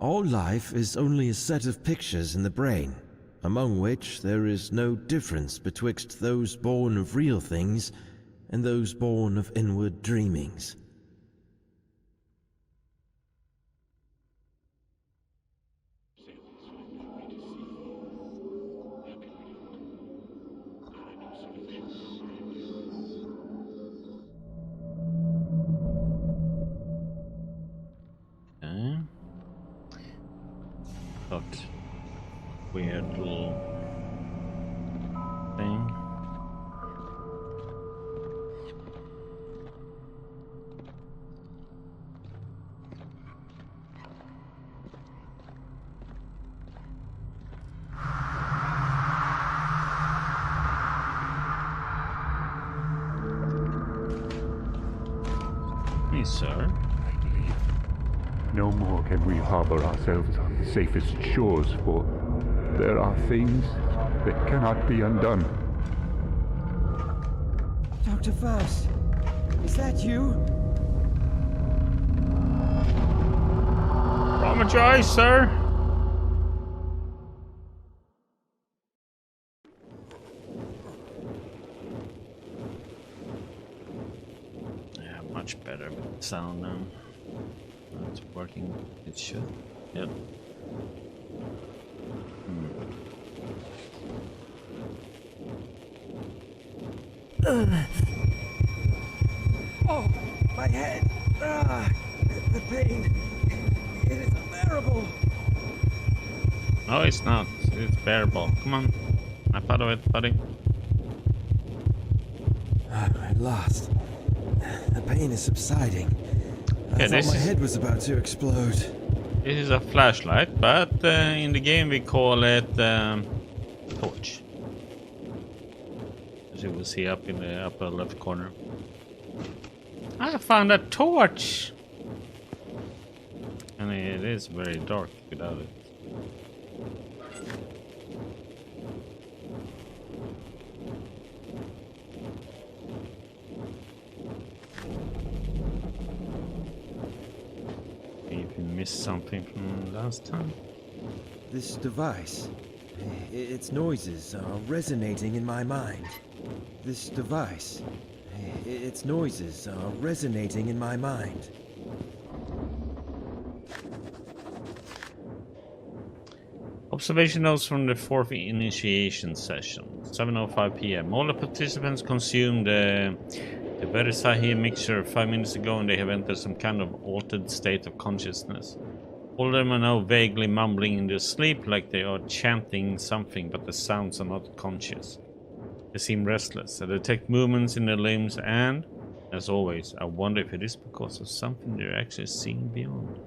All life is only a set of pictures in the brain, among which there is no difference betwixt those born of real things and those born of inward dreamings. Okay. Got weird little thing. Me, sir. No more can we harbor ourselves on the safest shores, for there are things that cannot be undone. Dr. Faust, is that you? Apologize, sir. Yeah, much better with the sound now. It's working. It should. Yep. Oh, my head! The pain! It is unbearable! No, it's not. It's bearable. Come on. Snap out of it, buddy. At last. The pain is subsiding. I Okay, thought my head was about to explode. This is a flashlight, but in the game we call it torch. As you will see up in the upper left corner. I found a torch! And it is very dark without it. If you missed something from last time. This device, its noises are resonating in my mind. This device, its noises are resonating in my mind. Observation notes from the fourth initiation session, 7:05 p.m. All the participants consumed the Verisahi mixture 5 minutes ago and they have entered some kind of altered state of consciousness. All of them are now vaguely mumbling in their sleep like they are chanting something, but the sounds are not conscious. They seem restless. I detect movements in their limbs and, as always, I wonder if it is because of something they're actually seeing beyond.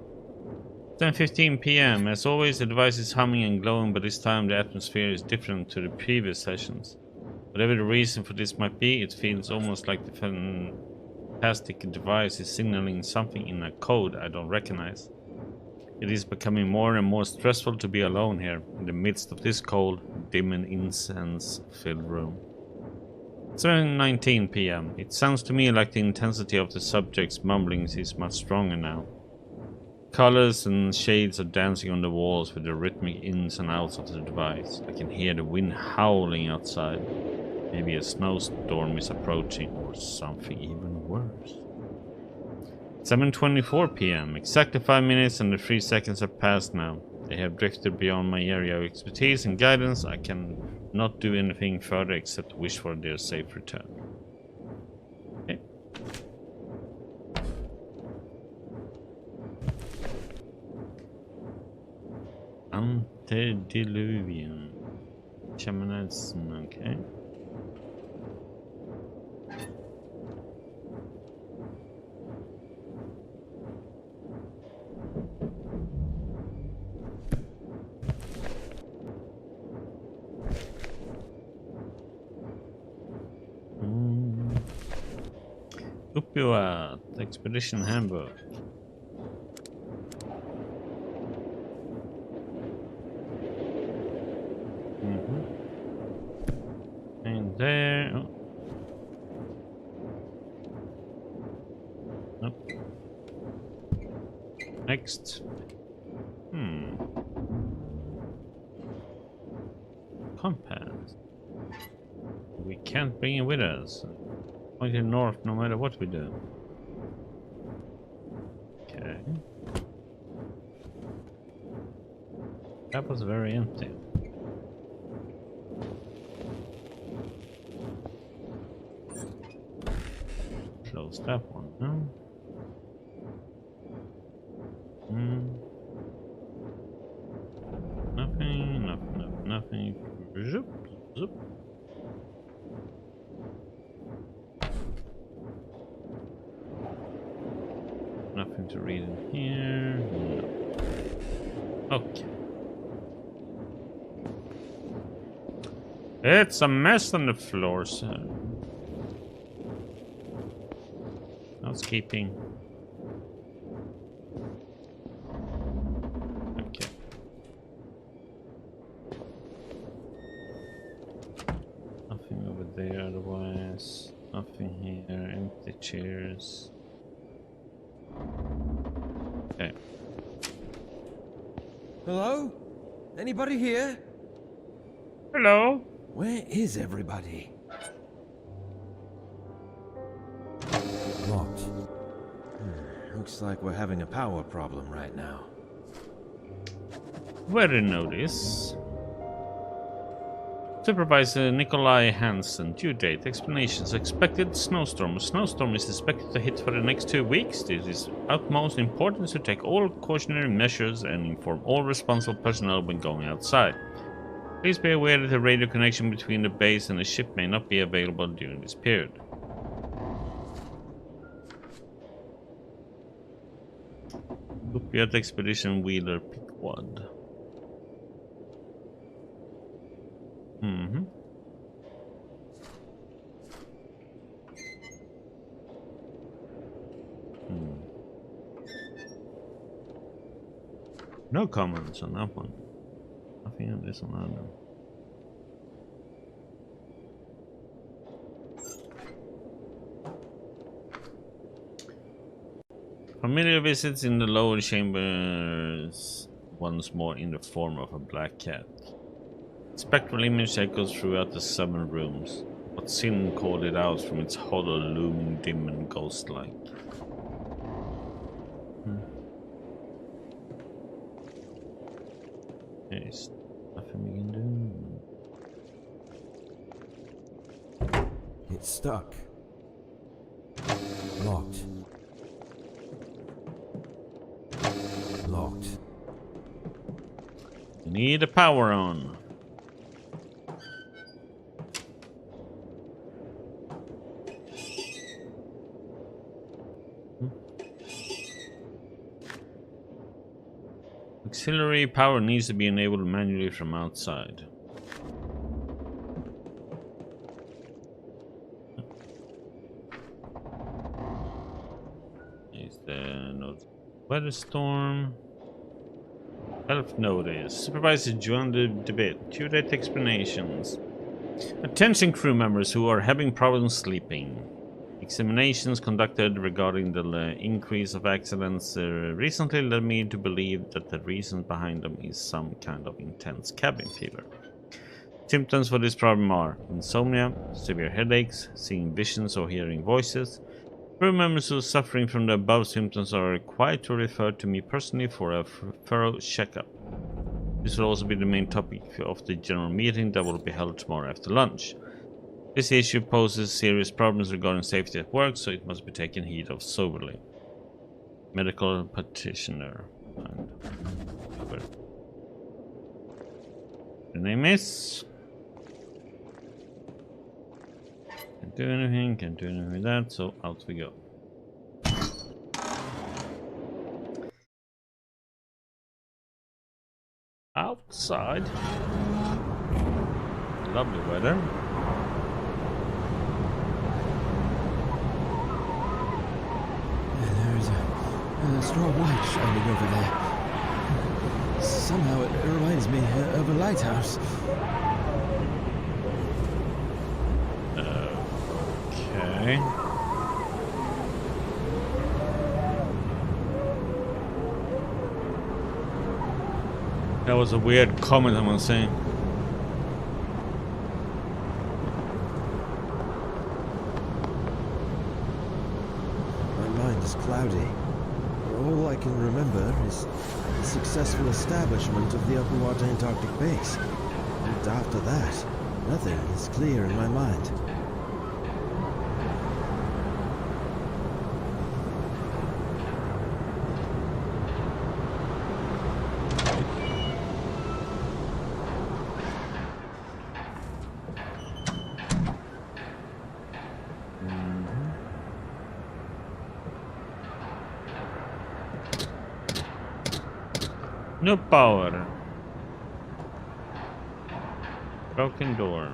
10:15 p.m. As always, the device is humming and glowing, but this time the atmosphere is different to the previous sessions. Whatever the reason for this might be, it feels almost like the fantastic device is signaling something in a code I don't recognize. It is becoming more and more stressful to be alone here, in the midst of this cold, dim and incense-filled room. 7:19 p.m. It sounds to me like the intensity of the subject's mumblings is much stronger now. Colors and shades are dancing on the walls with the rhythmic ins and outs of the device. I can hear the wind howling outside. Maybe a snowstorm is approaching, or something even worse. 7:24 p.m. Exactly 5 minutes and the 3 seconds have passed now. They have drifted beyond my area of expertise and guidance. I can not do anything further except wish for their safe return. Okay. Antediluvian. Shamanism, okay. Upua, Expedition Handbook. And there. Oh. Nope. Next. compass. We can't bring it with us. Pointing north no matter what we do. Okay. That was very empty. Close that one, no? Nothing. Zoop, zoop. Nothing to read in here. No. Okay. It's a mess on the floor, sir. Housekeeping. Okay. Nothing over there otherwise. Nothing here. Empty chairs. Okay. Hello? Anybody here? Hello. Where is everybody? Locked. Looks like we're having a power problem right now. Weather notice. Supervisor Nikolai Hansen. Due date. Explanations. Expected snowstorm. A snowstorm is expected to hit for the next 2 weeks. It is utmost importance to take all cautionary measures and inform all responsible personnel when going outside. Please be aware that the radio connection between the base and the ship may not be available during this period. Lupiat Expedition Wheeler Pickwad. No comments on that one. Nothing on this one either. Familiar visits in the lower chambers once more in the form of a black cat. Spectral image echoes throughout the 7 rooms, but Sin called it out from its hollow, looming dim and ghost-like. There's nothing we can do. It's stuck. Locked. Locked. Need the power on. Auxiliary power needs to be enabled manually from outside. Is the note weather storm? Health notice. Supervisor Joan de Debit. Due date explanations. Attention crew members who are having problems sleeping. Examinations conducted regarding the increase of accidents recently led me to believe that the reason behind them is some kind of intense cabin fever. Symptoms for this problem are insomnia, severe headaches, seeing visions or hearing voices. Crew members who are suffering from the above symptoms are required to refer to me personally for a thorough checkup. This will also be the main topic of the general meeting that will be held tomorrow after lunch. This issue poses serious problems regarding safety at work, so it must be taken heed of soberly. Medical petitioner. And the name is... Can't do anything with that, so out we go. Outside. Lovely weather. There's a strong light shining over there. Somehow it reminds me of a lighthouse. Okay. That was a weird comment, I'm saying. is cloudy. All I can remember is the successful establishment of the Upper Water Antarctic Base. And after that, nothing is clear in my mind. No power. Broken door.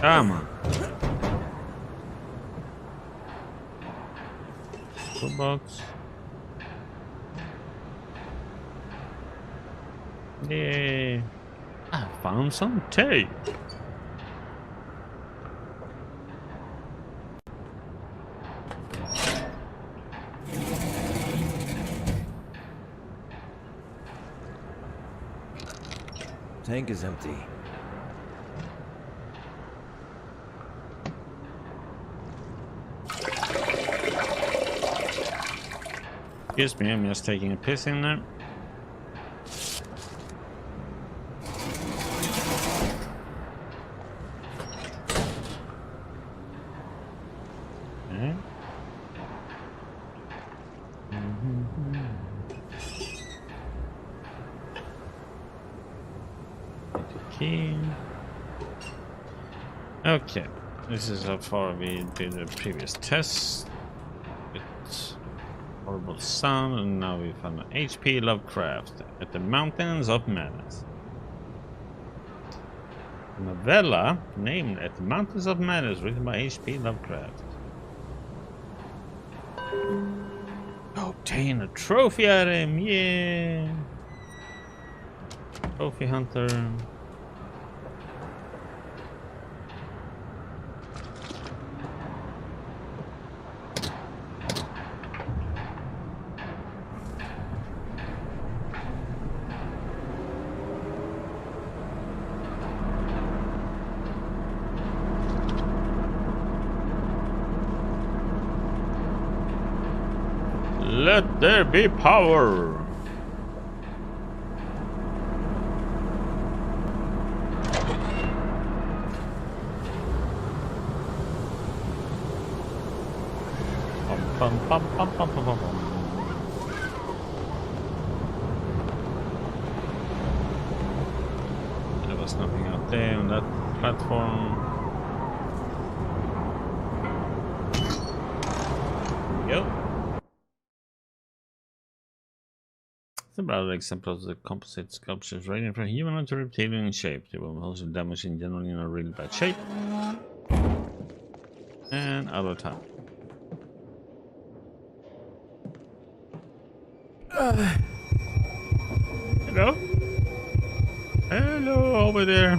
Come on. Toolbox. Yeah. I found some tape. Tank is empty. Excuse me, I'm just taking a piss in there. Okay. Key. Okay, this is how far we did the previous test. It's horrible sound, and now we found an H.P. Lovecraft at the Mountains of Madness. A novella named At the Mountains of Madness, written by H.P. Lovecraft. Obtain a trophy item, yeah! Trophy hunter. Let there be power! Bum, bum, bum, bum, bum, bum, bum. There was nothing out there on that platform. There we go. The broader example of the composite sculptures ranging from human to reptilian in shape. They were also damaged in general in a really bad shape. And out of time. Hello? Hello, over there.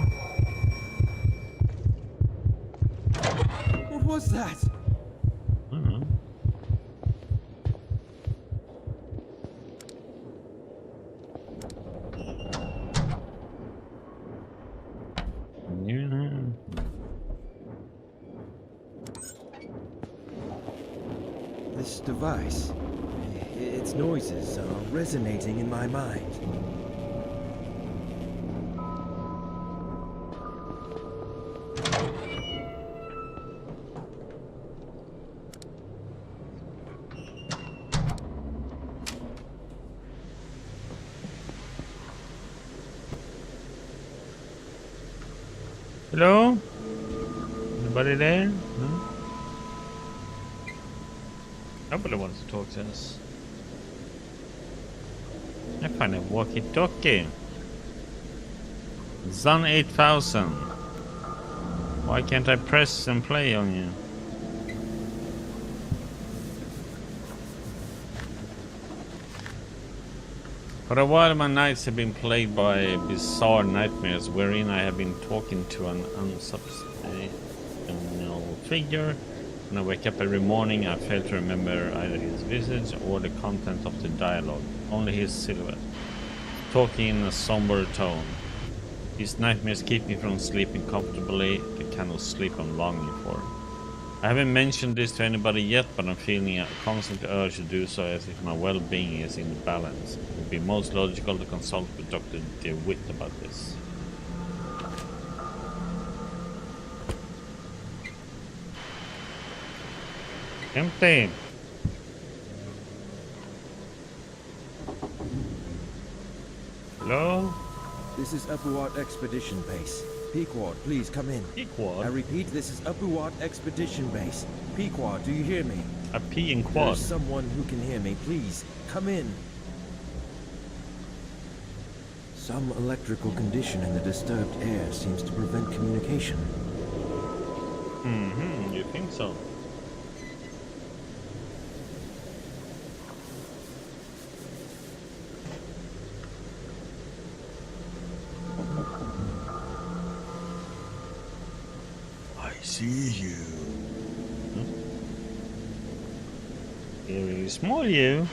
What was that? I don't know. Yeah. This device. Its noises are resonating in my mind. Hello? Anybody there? No? Nobody wants to talk to us. I find a walkie-talkie. Zun 8000. Why can't I press and play on you? For a while my nights have been plagued by bizarre nightmares wherein I have been talking to an unsubstantial figure. When I wake up every morning I fail to remember either his visage or the content of the dialogue, only his silhouette, talking in a somber tone. These nightmares keep me from sleeping comfortably, the kind of sleep I'm longing for. I haven't mentioned this to anybody yet, but I'm feeling a constant urge to do so as if my well-being is in balance. It would be most logical to consult with Dr. DeWitt about this. Empty! Hello? This is Upward Expedition Base. Pequod, please come in. Pequod? I repeat, this is Upward Expedition Base. Pequod, do you hear me? A P in quad. There's someone who can hear me. Please, come in. Some electrical condition in the disturbed air seems to prevent communication. Mm-hmm, you think so? I see you. Very small, you.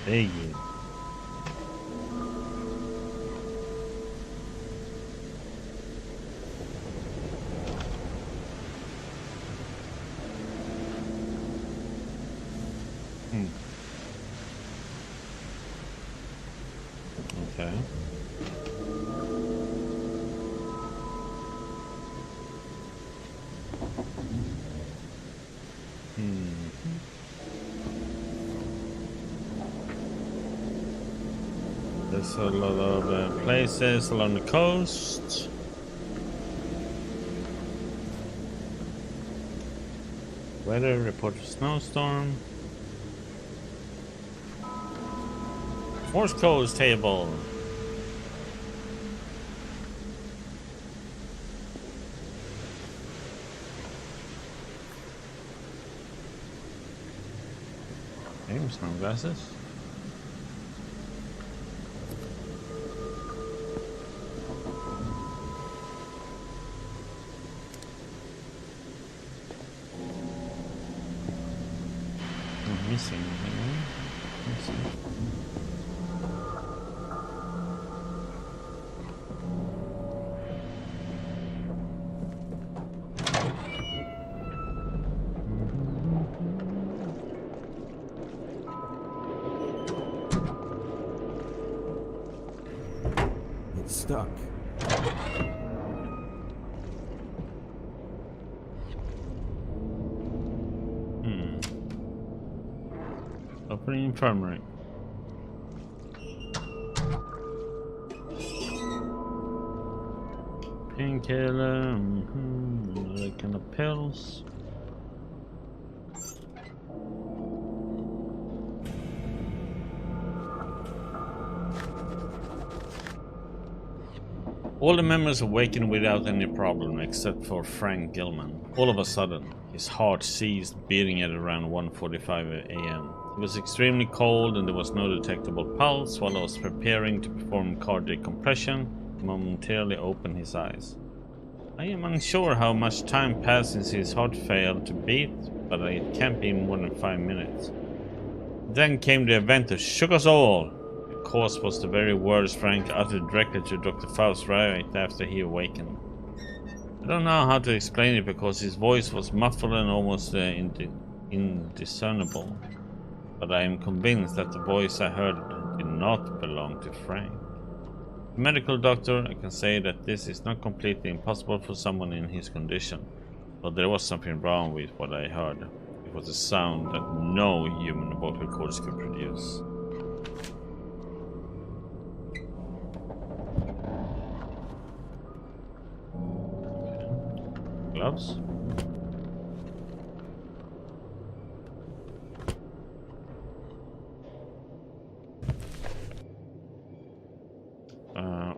Big you. Okay. There's a lot of places along the coast. Weather report a snowstorm. Force codes table. Okay, sunglasses. I'm missing anything. It's stuck. Opening infirmary. Painkiller. Other kind of pills. All the members awakened without any problem except for Frank Gilman. All of a sudden, his heart ceased beating at around 1:45 a.m. It was extremely cold and there was no detectable pulse. While I was preparing to perform cardiac compression, he momentarily opened his eyes. I am unsure how much time passed since his heart failed to beat, but it can't be more than 5 minutes. Then came the event that shook us all. The cause was the very words Frank uttered directly to Dr. Faust right after he awakened. I don't know how to explain it because his voice was muffled and almost indiscernible, but I am convinced that the voice I heard did not belong to Frank. As a medical doctor, I can say that this is not completely impossible for someone in his condition, but there was something wrong with what I heard. It was a sound that no human vocal cords could produce. Gloves?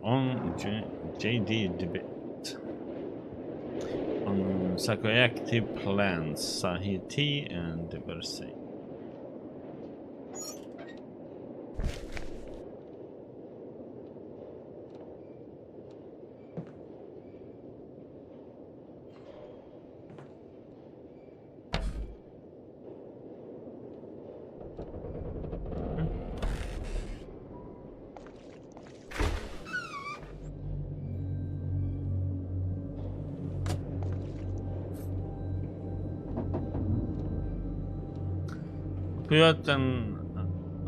On JD debate on psychoactive plants, Sahih T and Diversity. Put an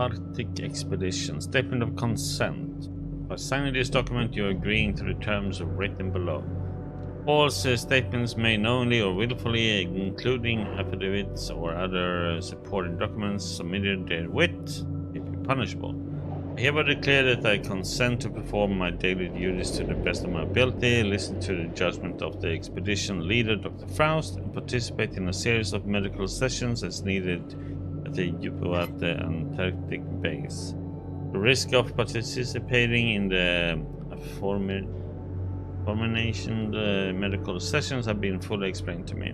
Arctic expedition. Statement of consent. By signing this document, you are agreeing to the terms written below. False statements made knowingly or willfully, including affidavits or other supporting documents submitted therewith, may be punishable. I hereby declare that I consent to perform my daily duties to the best of my ability, listen to the judgment of the expedition leader, Dr. Faust, and participate in a series of medical sessions as needed at the Antarctic base. The risk of participating in the aforementioned medical sessions have been fully explained to me.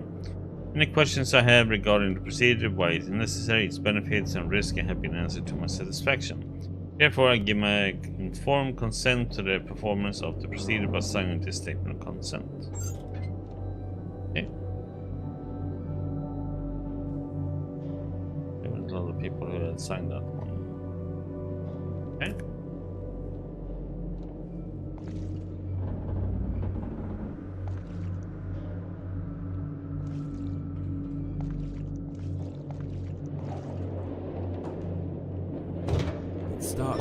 Any questions I have regarding the procedure, why it is necessary, its benefits and risks have been answered to my satisfaction. Therefore, I give my informed consent to the performance of the procedure by signing this statement of consent. Okay. There were a lot of people who had signed that one. Okay. It's dark.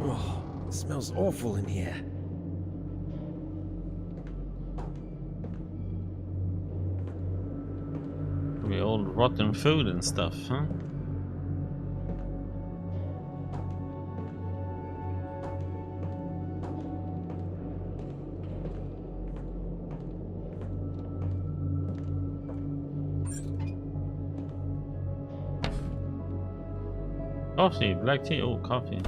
Oh, it smells awful in here. Probably old rotten food and stuff, huh? Coffee, black tea, oh, coffee.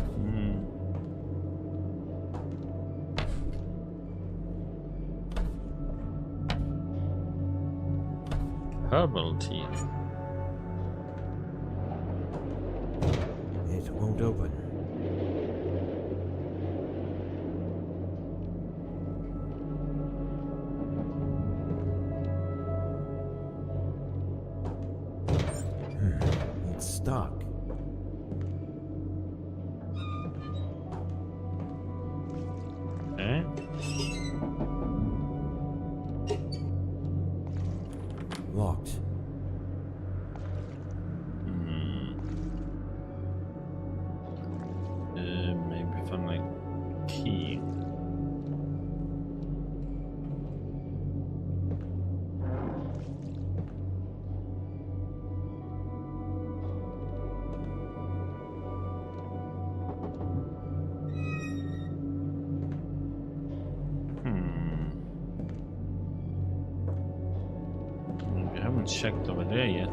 Herbal tea. It won't open. It's stuck. Okay. Locked. Maybe find my key. Maybe I haven't checked over there yet.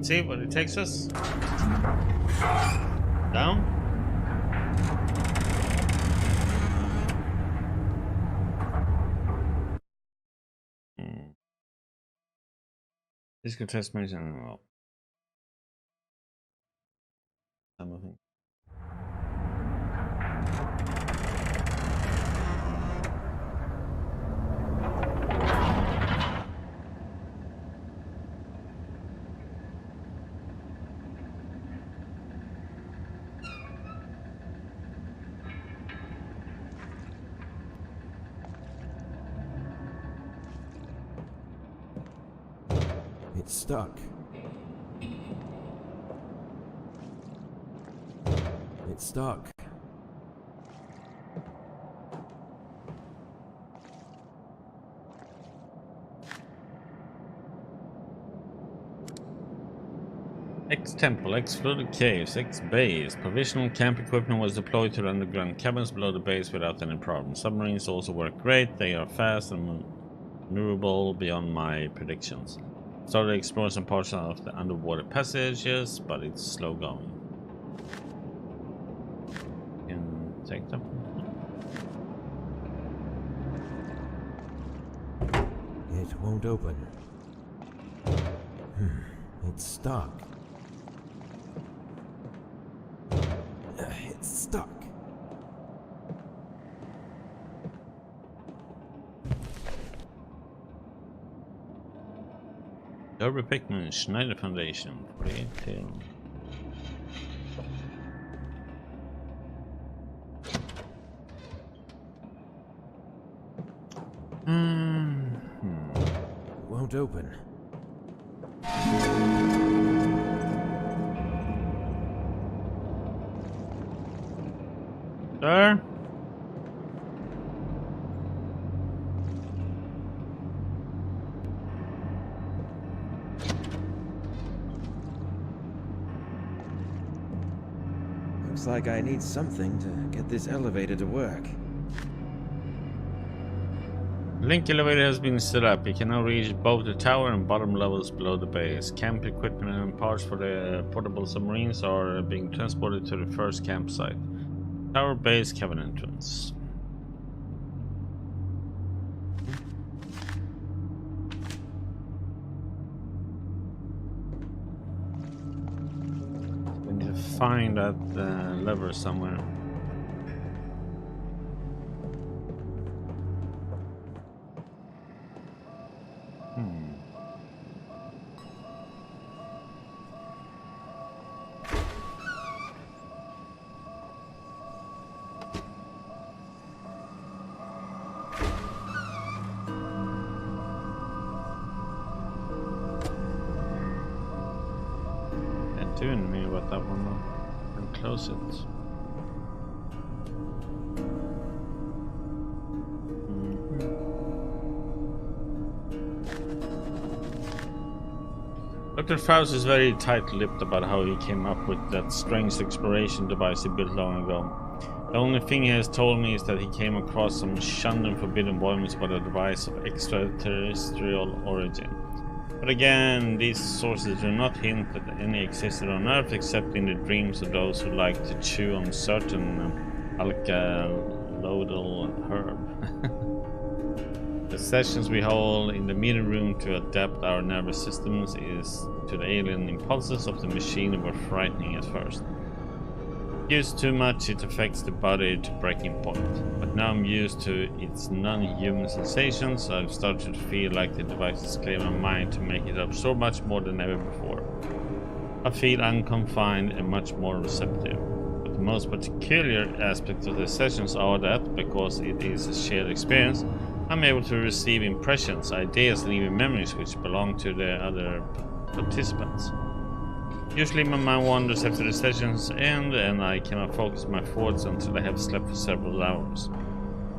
See what it takes us? Down? Physical test medicine. Well, something. It's stuck. It's stuck. X-Temple, X-Flooded Caves, X-Base. Provisional camp equipment was deployed to the underground cabins below the base without any problem. Submarines also work great. They are fast and maneuverable beyond my predictions. Started exploring some parts of the underwater passages, but it's slow going. Can take them. It won't open. It's stuck. It's stuck. Derby Pickman, Schneider Foundation, 48 tail. Won't open. Sir? Looks like I need something to get this elevator to work. Link elevator has been set up. You can now reach both the tower and bottom levels below the base. Camp equipment and parts for the portable submarines are being transported to the first campsite. Tower base cabin entrance. We need to find that lever somewhere. Doing me about that one though. And close it. Dr. Faust is very tight-lipped about how he came up with that strange exploration device he built long ago. The only thing he has told me is that he came across some shunned and forbidden volumes about a device of extraterrestrial origin. But again, these sources do not hint that any existed on Earth except in the dreams of those who like to chew on certain alkaloidal herb. The sessions we hold in the meeting room to adapt our nervous systems is to the alien impulses of the machine were frightening at first. Used too much, it affects the body to breaking point. But now I'm used to its non-human sensations, so I've started to feel like the device is clearing my mind to make it absorb much more than ever before. I feel unconfined and much more receptive. But the most particular aspect of the sessions are that, because it is a shared experience, I'm able to receive impressions, ideas and even memories which belong to the other participants. Usually my mind wanders after the sessions end and I cannot focus my thoughts until I have slept for several hours.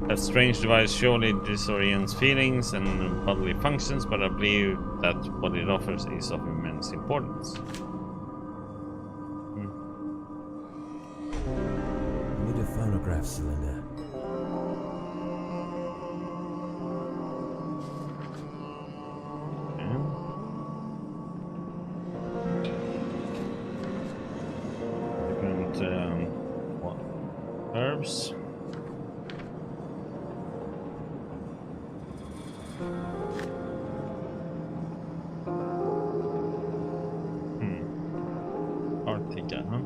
That strange device surely disorients feelings and bodily functions, but I believe that what it offers is of immense importance. I need a phonograph cylinder. What? Herbs? Arctica, huh?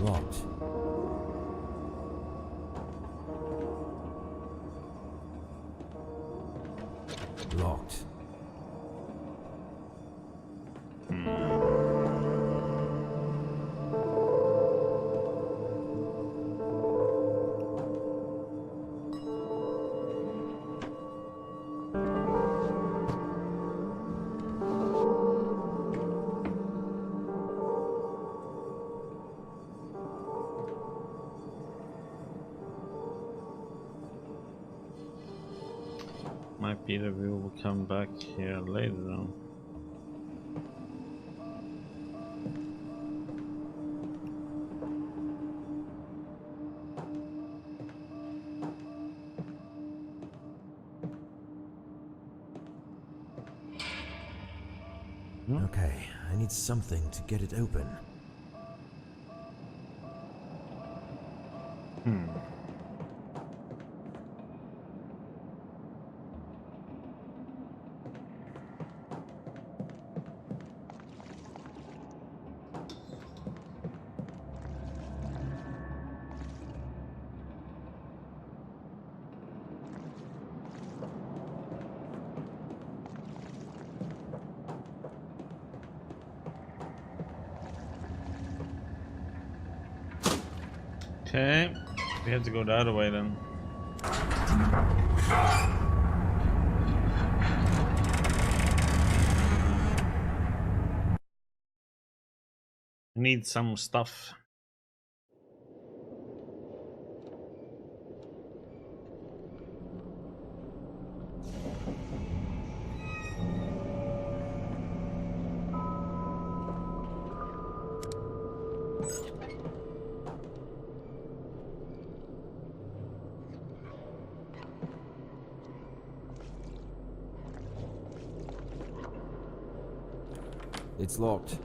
Locked. Locked. Might be that we will come back here later on. Okay, I need something to get it open. Okay, we have to go the other way then. Need some stuff. It's locked.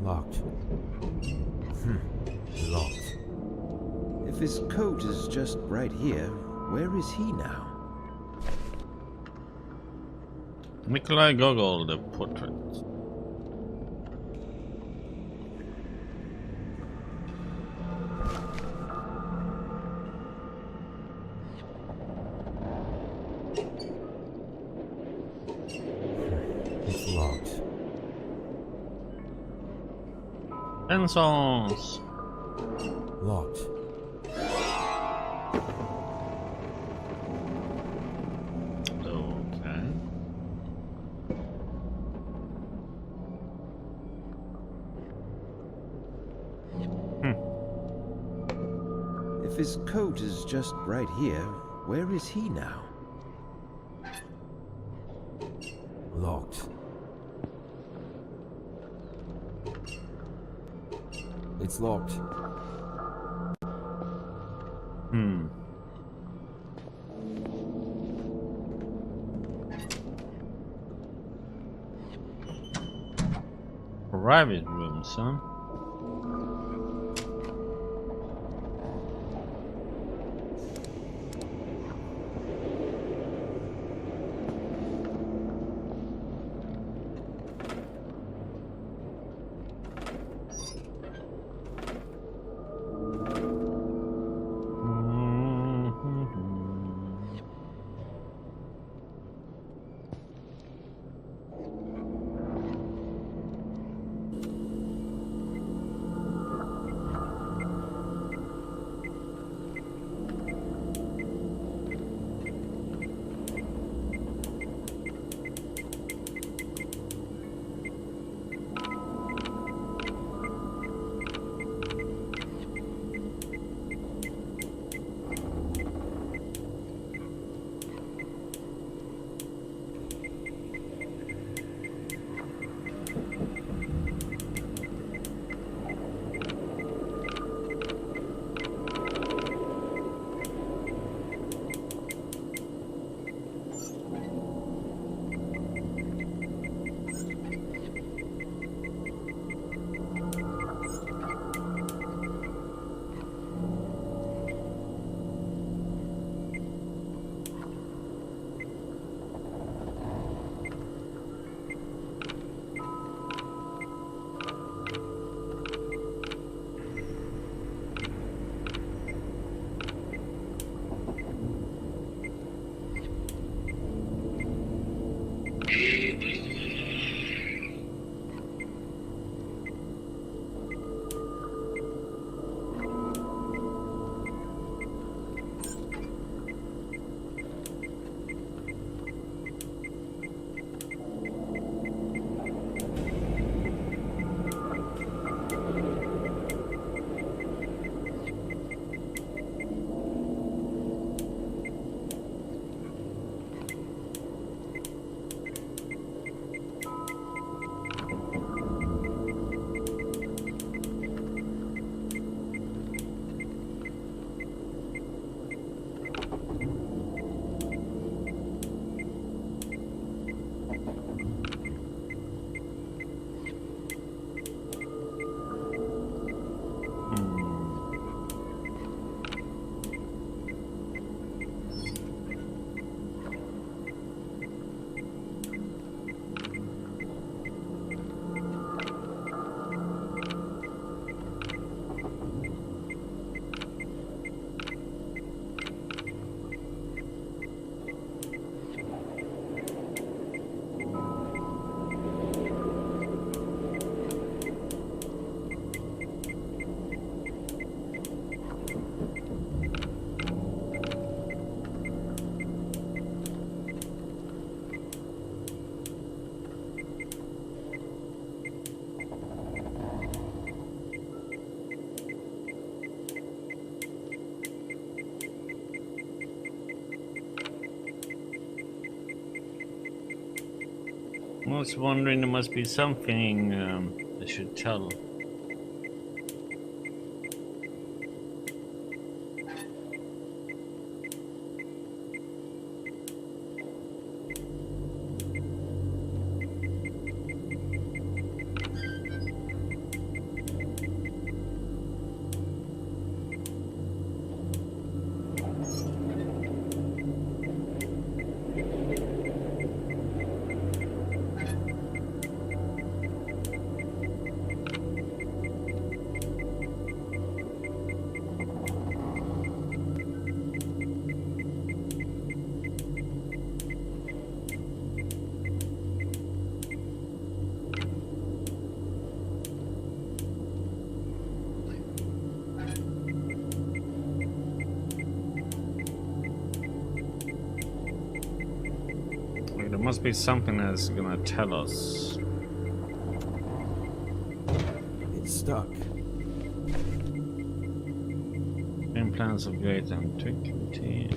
Locked. Locked. If his coat is just right here, where is he now? Nikolai Gogol, the portrait. It's locked. Pencils. Locked. Okay. If his coat is just right here, where is he now? Locked. It's locked. Private room, son. was wondering, there must be something I should tell. There must be something that's gonna tell us. It's stuck. Implants of great antiquity.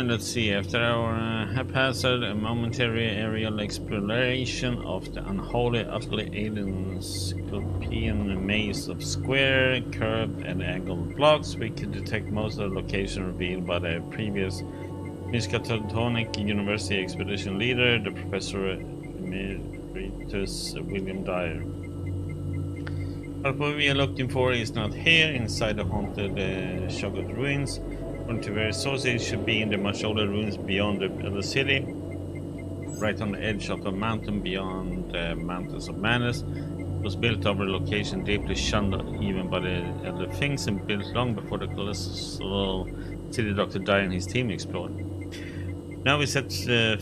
Let's see, after our haphazard and momentary aerial exploration of the unholy, utterly alien Scorpion maze of square, curved, and angled blocks, we could detect most of the location revealed by the previous Miskatonic University expedition leader, the Professor Emeritus William Dyer. But what we are looking for is not here, inside the haunted Shoggoth ruins. According to various sources, it should be in the much older ruins beyond the city, right on the edge of a mountain beyond the Mountains of Madness. It was built over a location deeply shunned even by the other things, and built long before the colossal city Dr. Dyer and his team explored. Now we set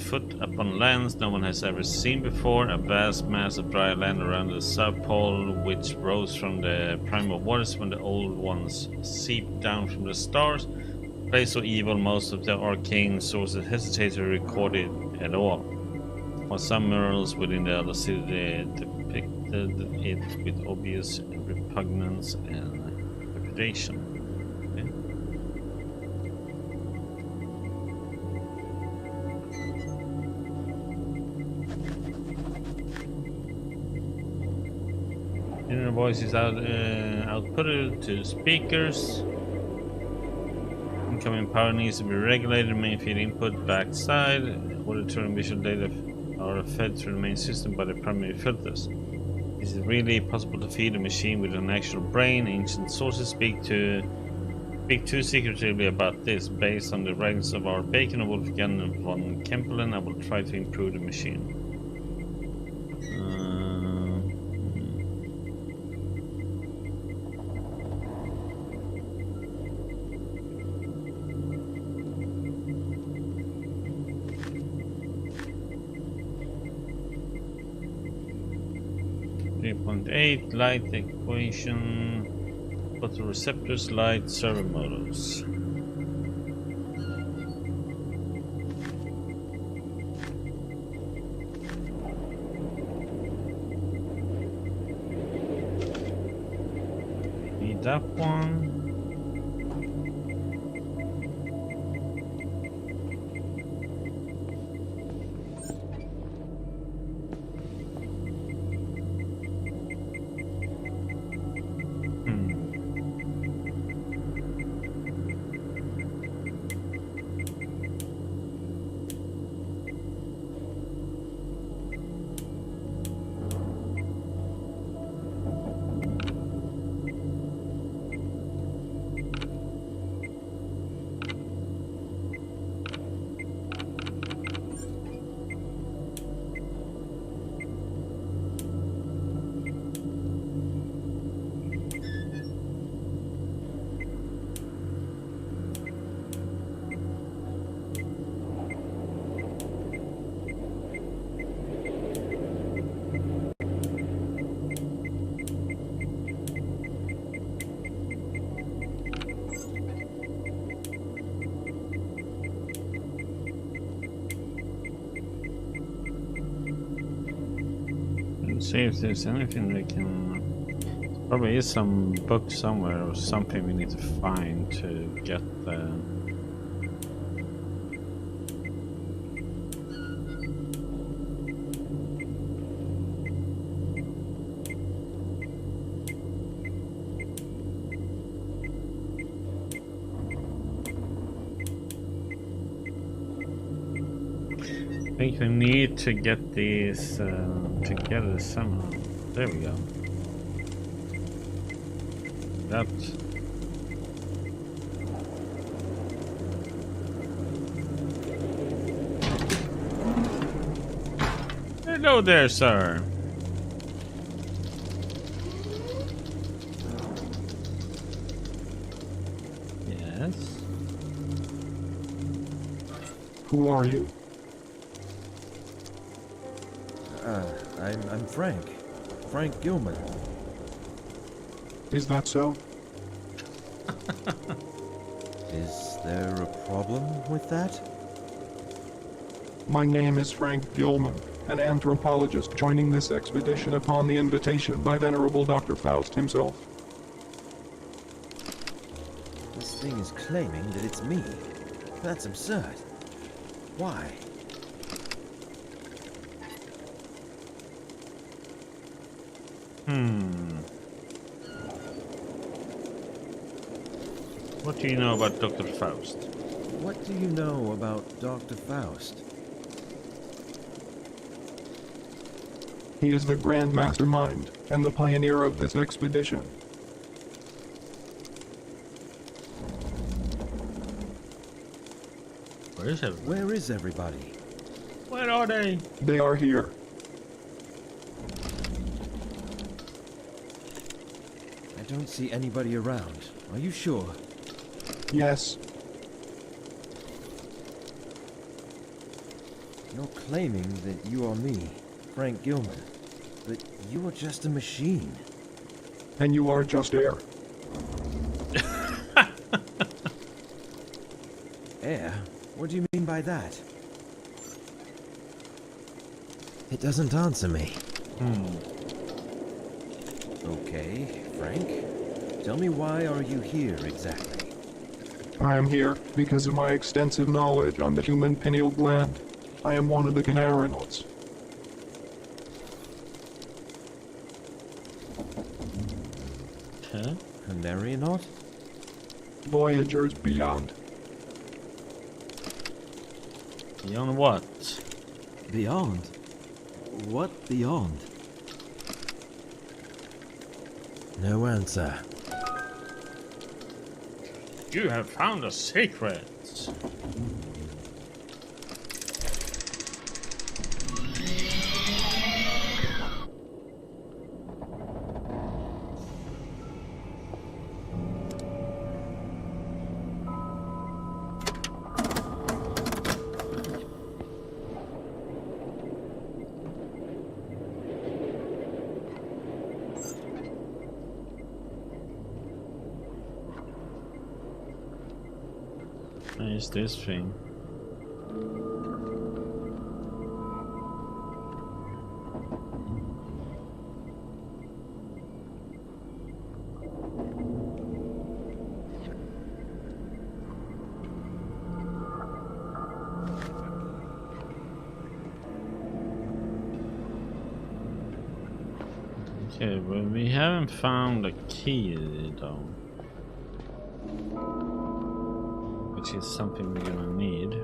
foot upon lands no one has ever seen before, a vast mass of dry land around the South Pole, which rose from the primal waters when the old ones seeped down from the stars. A place so evil most of the arcane sources hesitate to record it at all, while some murals within the other city depicted it with obvious repugnance and reputation. Inner voice is outputted to speakers. Incoming power needs to be regulated. Main feed input backside. All returning visual data are fed through the main system by the primary filters. Is it really possible to feed a machine with an actual brain? Ancient sources speak too secretively about this. Based on the writings of our Bacon and Wolfgang von Kempelen, I will try to improve the machine. 3.8 light equation, photoreceptors, light servo motors. Need that one. See if there's anything they can. Probably is some book somewhere or something we need to find to get the. I think we need to get these together somehow. There we go. That. Hello there, sir. Yes. Who are you? I'm Frank. Frank Gilman. Is that so? Is there a problem with that? My name is Frank Gilman, an anthropologist joining this expedition upon the invitation by Venerable Dr. Faust himself. This thing is claiming that it's me. That's absurd. Why? What do you know about Dr. Faust? What do you know about Dr. Faust? He is the grand mastermind and the pioneer of this expedition. Where is everyone? Where is everybody? Where are they? They are here. I don't see anybody around. Are you sure? Yes, You're claiming that you are me, Frank Gilman. But you are just a machine. and you are just air. Air? What do you mean by that? It doesn't answer me. Okay, Frank. Tell me, why are you here exactly? I am here because of my extensive knowledge on the human pineal gland. I am one of the Conarioms. Huh? Conarionaut? Voyagers beyond. Beyond what? Beyond? What beyond? No answer. You have found a secret. What is this thing? Okay, well, we haven't found a key though. Which is something we're gonna need.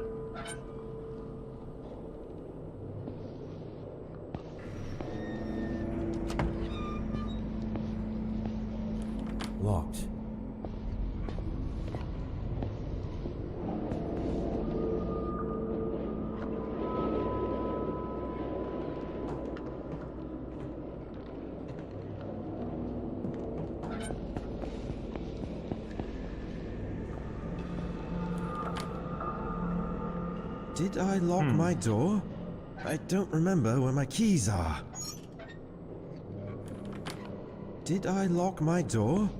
Locked. Did I lock my door? I don't remember where my keys are. Did I lock my door?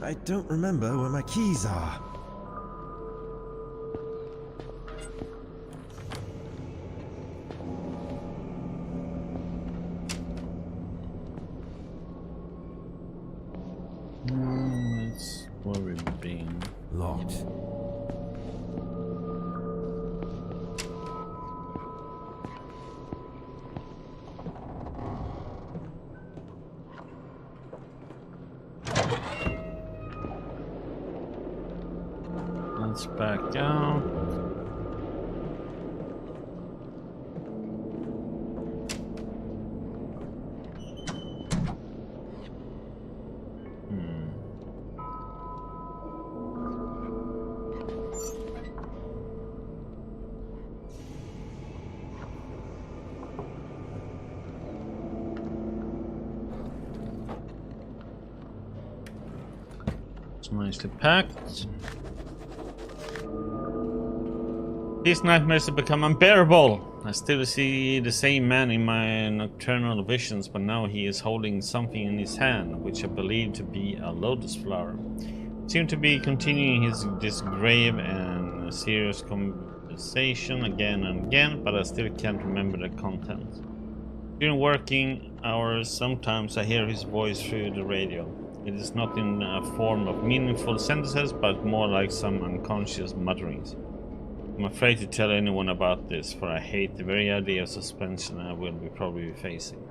I don't remember where my keys are. back out. It's nicely packed. These nightmares have become unbearable. I still see the same man in my nocturnal visions, but now he is holding something in his hand, which I believe to be a lotus flower. He seemed to be continuing this grave and serious conversation again and again, but I still can't remember the content. During working hours, sometimes I hear his voice through the radio. It is not in a form of meaningful sentences, but more like some unconscious mutterings. I'm afraid to tell anyone about this, for I hate the very idea of suspension I will be probably facing.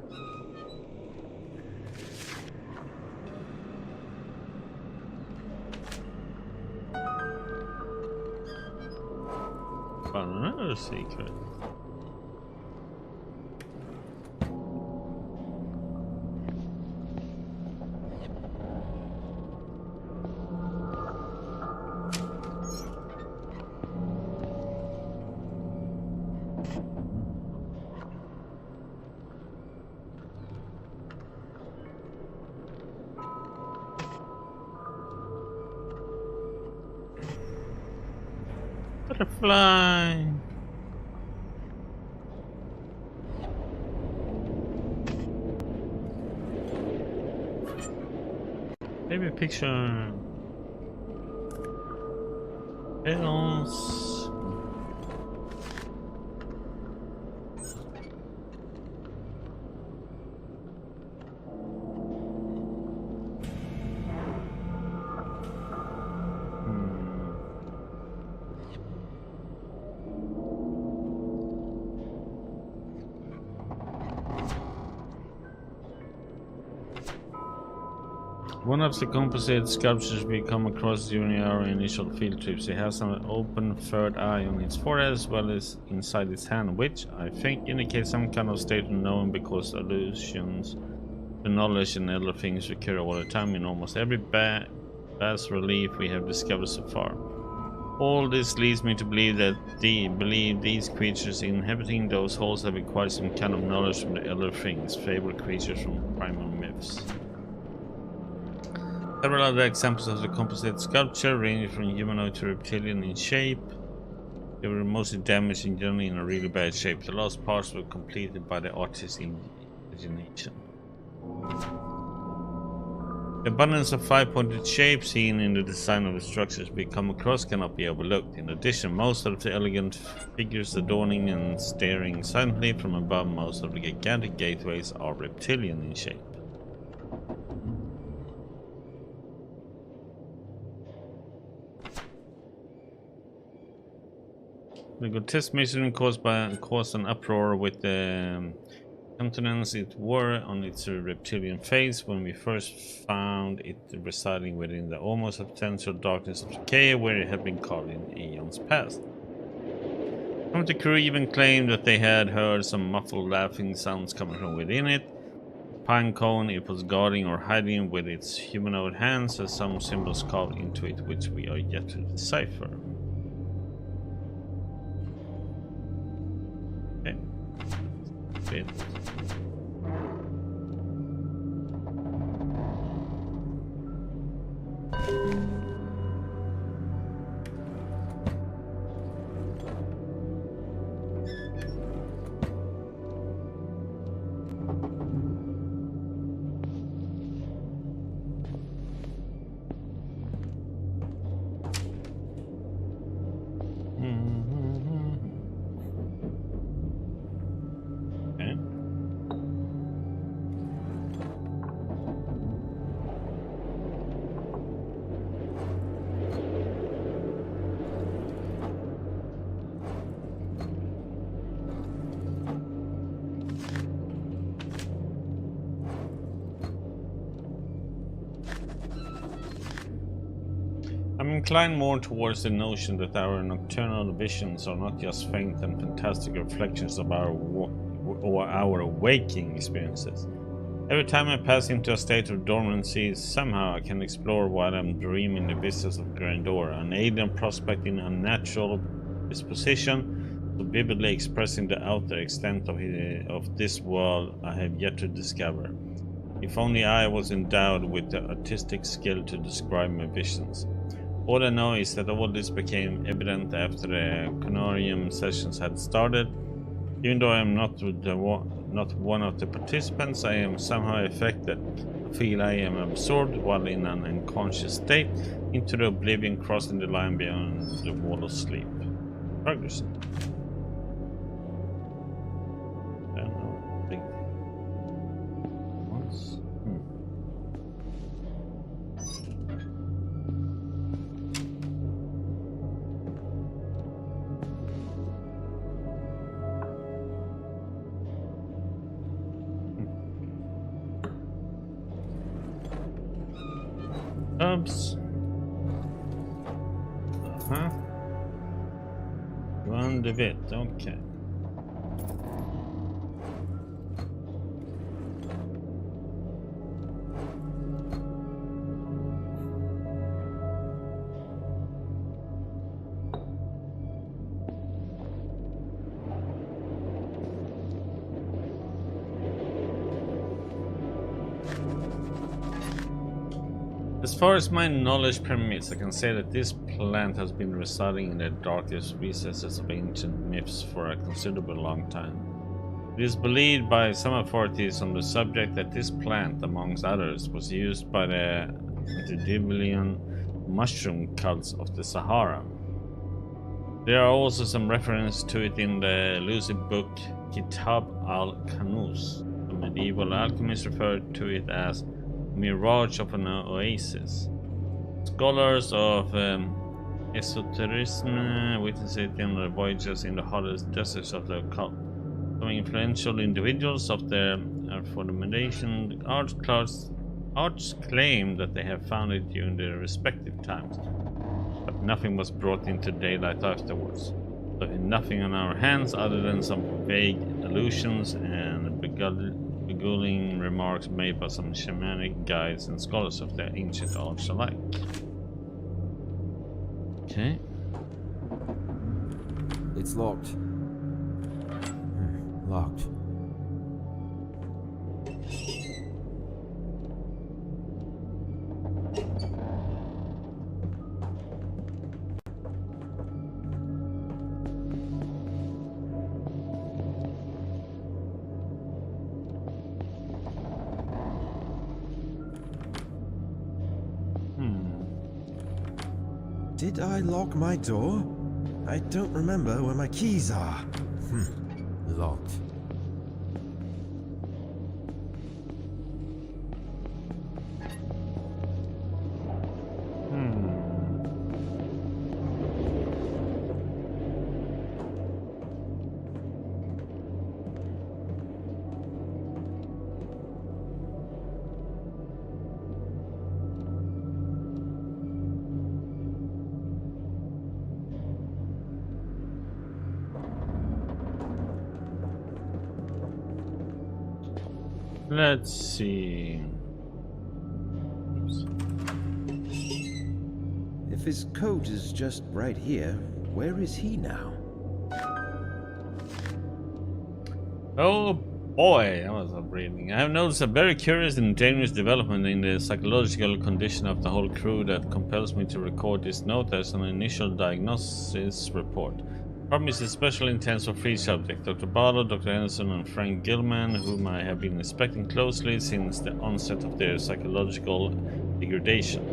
Found another secret. Butterfly. Maybe a picture. Petals. One of the composite sculptures we come across during our initial field trips, it has an open third eye on its forehead as well as inside its hand, which I think indicates some kind of state of knowing, because allusions to knowledge and other things recur all the time in almost every bas relief we have discovered so far. All this leads me to believe that these creatures inhabiting those holes have acquired some kind of knowledge from the other things, fabled creatures from primal myths. Several other examples of the composite sculpture range from humanoid to reptilian in shape. They were mostly damaged and generally in a really bad shape. The last parts were completed by the artist's imagination. The abundance of five-pointed shapes seen in the design of the structures we come across cannot be overlooked. In addition, most of the elegant figures adorning and staring silently from above most of the gigantic gateways are reptilian in shape. The grotesque measuring caused an uproar with the countenance it wore on its reptilian face when we first found it residing within the almost substantial darkness of the cave where it had been carved in eons past. Some of the crew even claimed that they had heard some muffled laughing sounds coming from within it. The pine cone it was guarding or hiding with its humanoid hands has some symbols carved into it which we are yet to decipher. Okay. Bit. incline more towards the notion that our nocturnal visions are not just faint and fantastic reflections of our waking experiences. Every time I pass into a state of dormancy, somehow I can explore while I'm dreaming the vistas of grandeur, an alien prospect in unnatural disposition, so vividly expressing the outer extent of this world I have yet to discover. If only I was endowed with the artistic skill to describe my visions. All I know is that all this became evident after the Conarium sessions had started. Even though I am not one of the participants, I am somehow affected. I feel I am absorbed while in an unconscious state into the oblivion, crossing the line beyond the wall of sleep. Progress. I don't know. Big ones. Oops. Run the bit, okay. As far as my knowledge permits, I can say that this plant has been residing in the darkest recesses of ancient myths for a considerably long time. It is believed by some authorities on the subject that this plant, amongst others, was used by the antediluvian mushroom cults of the Sahara. There are also some references to it in the elusive book Kitab al-Kanuz. The medieval alchemists referred to it as mirage of an oasis. Scholars of esotericism witness it in their voyages in the hottest deserts of the occult. Some influential individuals of the aforementioned arts claim that they have found it during their respective times, but nothing was brought into daylight afterwards. So nothing on our hands other than some vague allusions and beguiling remarks made by some shamanic guides and scholars of the ancient arts alike. Okay. It's locked. Locked. Did I lock my door? I don't remember where my keys are. Locked. Let's see. Oops. If his coat is just right here, where is he now? Oh boy, that was upbreathing. I have noticed a very curious and dangerous development in the psychological condition of the whole crew that compels me to record this note as an initial diagnosis report. Problem is especially intense for three subjects, Dr. Barlow, Dr. Anderson, and Frank Gilman, whom I have been inspecting closely since the onset of their psychological degradation.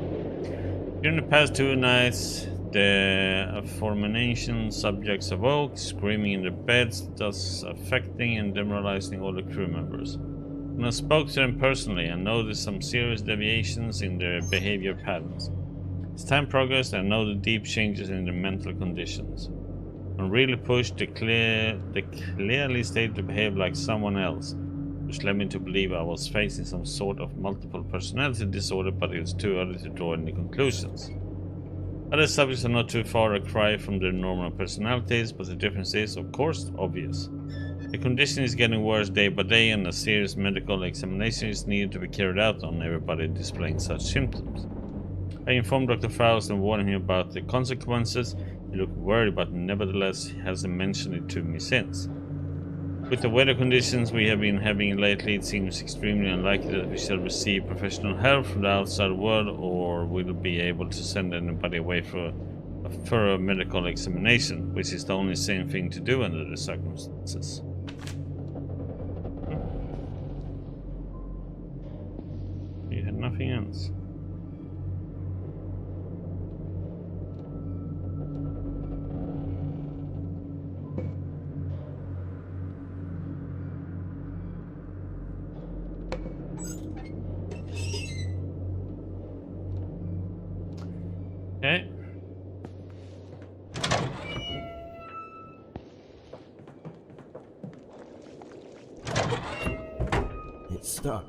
During the past 2 nights, the aforementioned subjects awoke, screaming in their beds, thus affecting and demoralizing all the crew members. When I spoke to them personally, I noticed some serious deviations in their behavior patterns. As time progressed, I noted deep changes in their mental conditions. When really pushed, they clearly started to behave like someone else, which led me to believe I was facing some sort of multiple personality disorder, but it was too early to draw any conclusions. Other subjects are not too far a cry from their normal personalities, but the difference is, of course, obvious. The condition is getting worse day by day, and a serious medical examination is needed to be carried out on everybody displaying such symptoms. I informed Dr. Faust and warned him about the consequences. He looked worried, but nevertheless he hasn't mentioned it to me since. With the weather conditions we have been having lately, it seems extremely unlikely that we shall receive professional help from the outside world, or will be able to send anybody away for a thorough medical examination, which is the only sane thing to do under the circumstances. You had nothing else. Okay. It's stuck.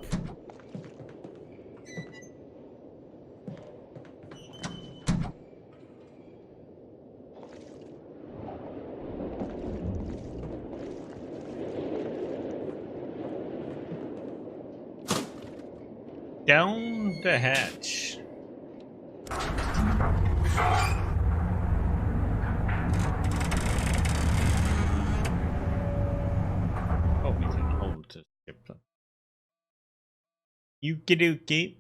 Down the hatch. Oh, we can hold to skip that. Yuki.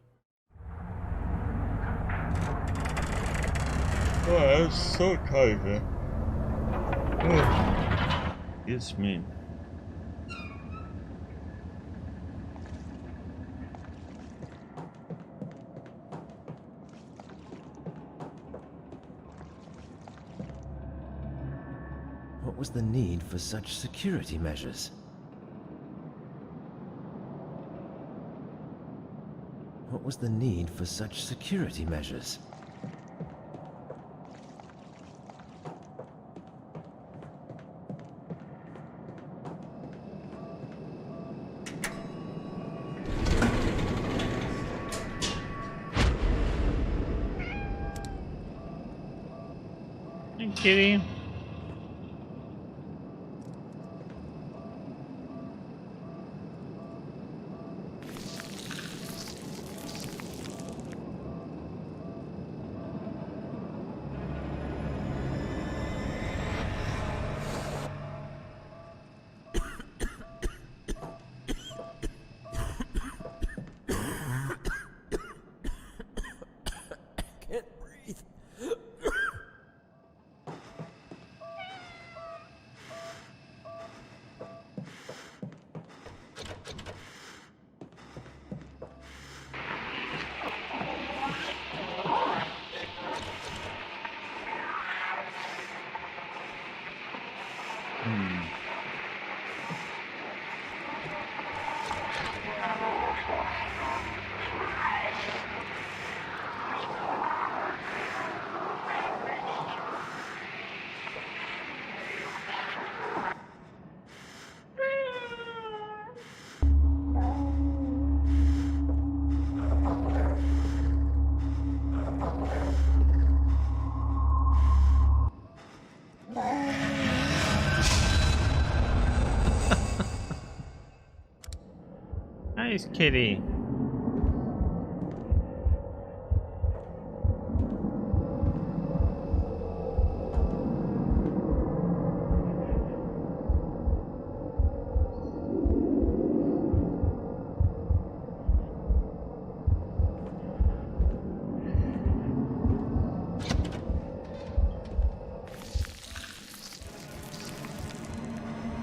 Oh, that's so tight. Oh. It's mean. What was the need for such security measures? What was the need for such security measures? Hey, kitty. Can't breathe. Nice kitty.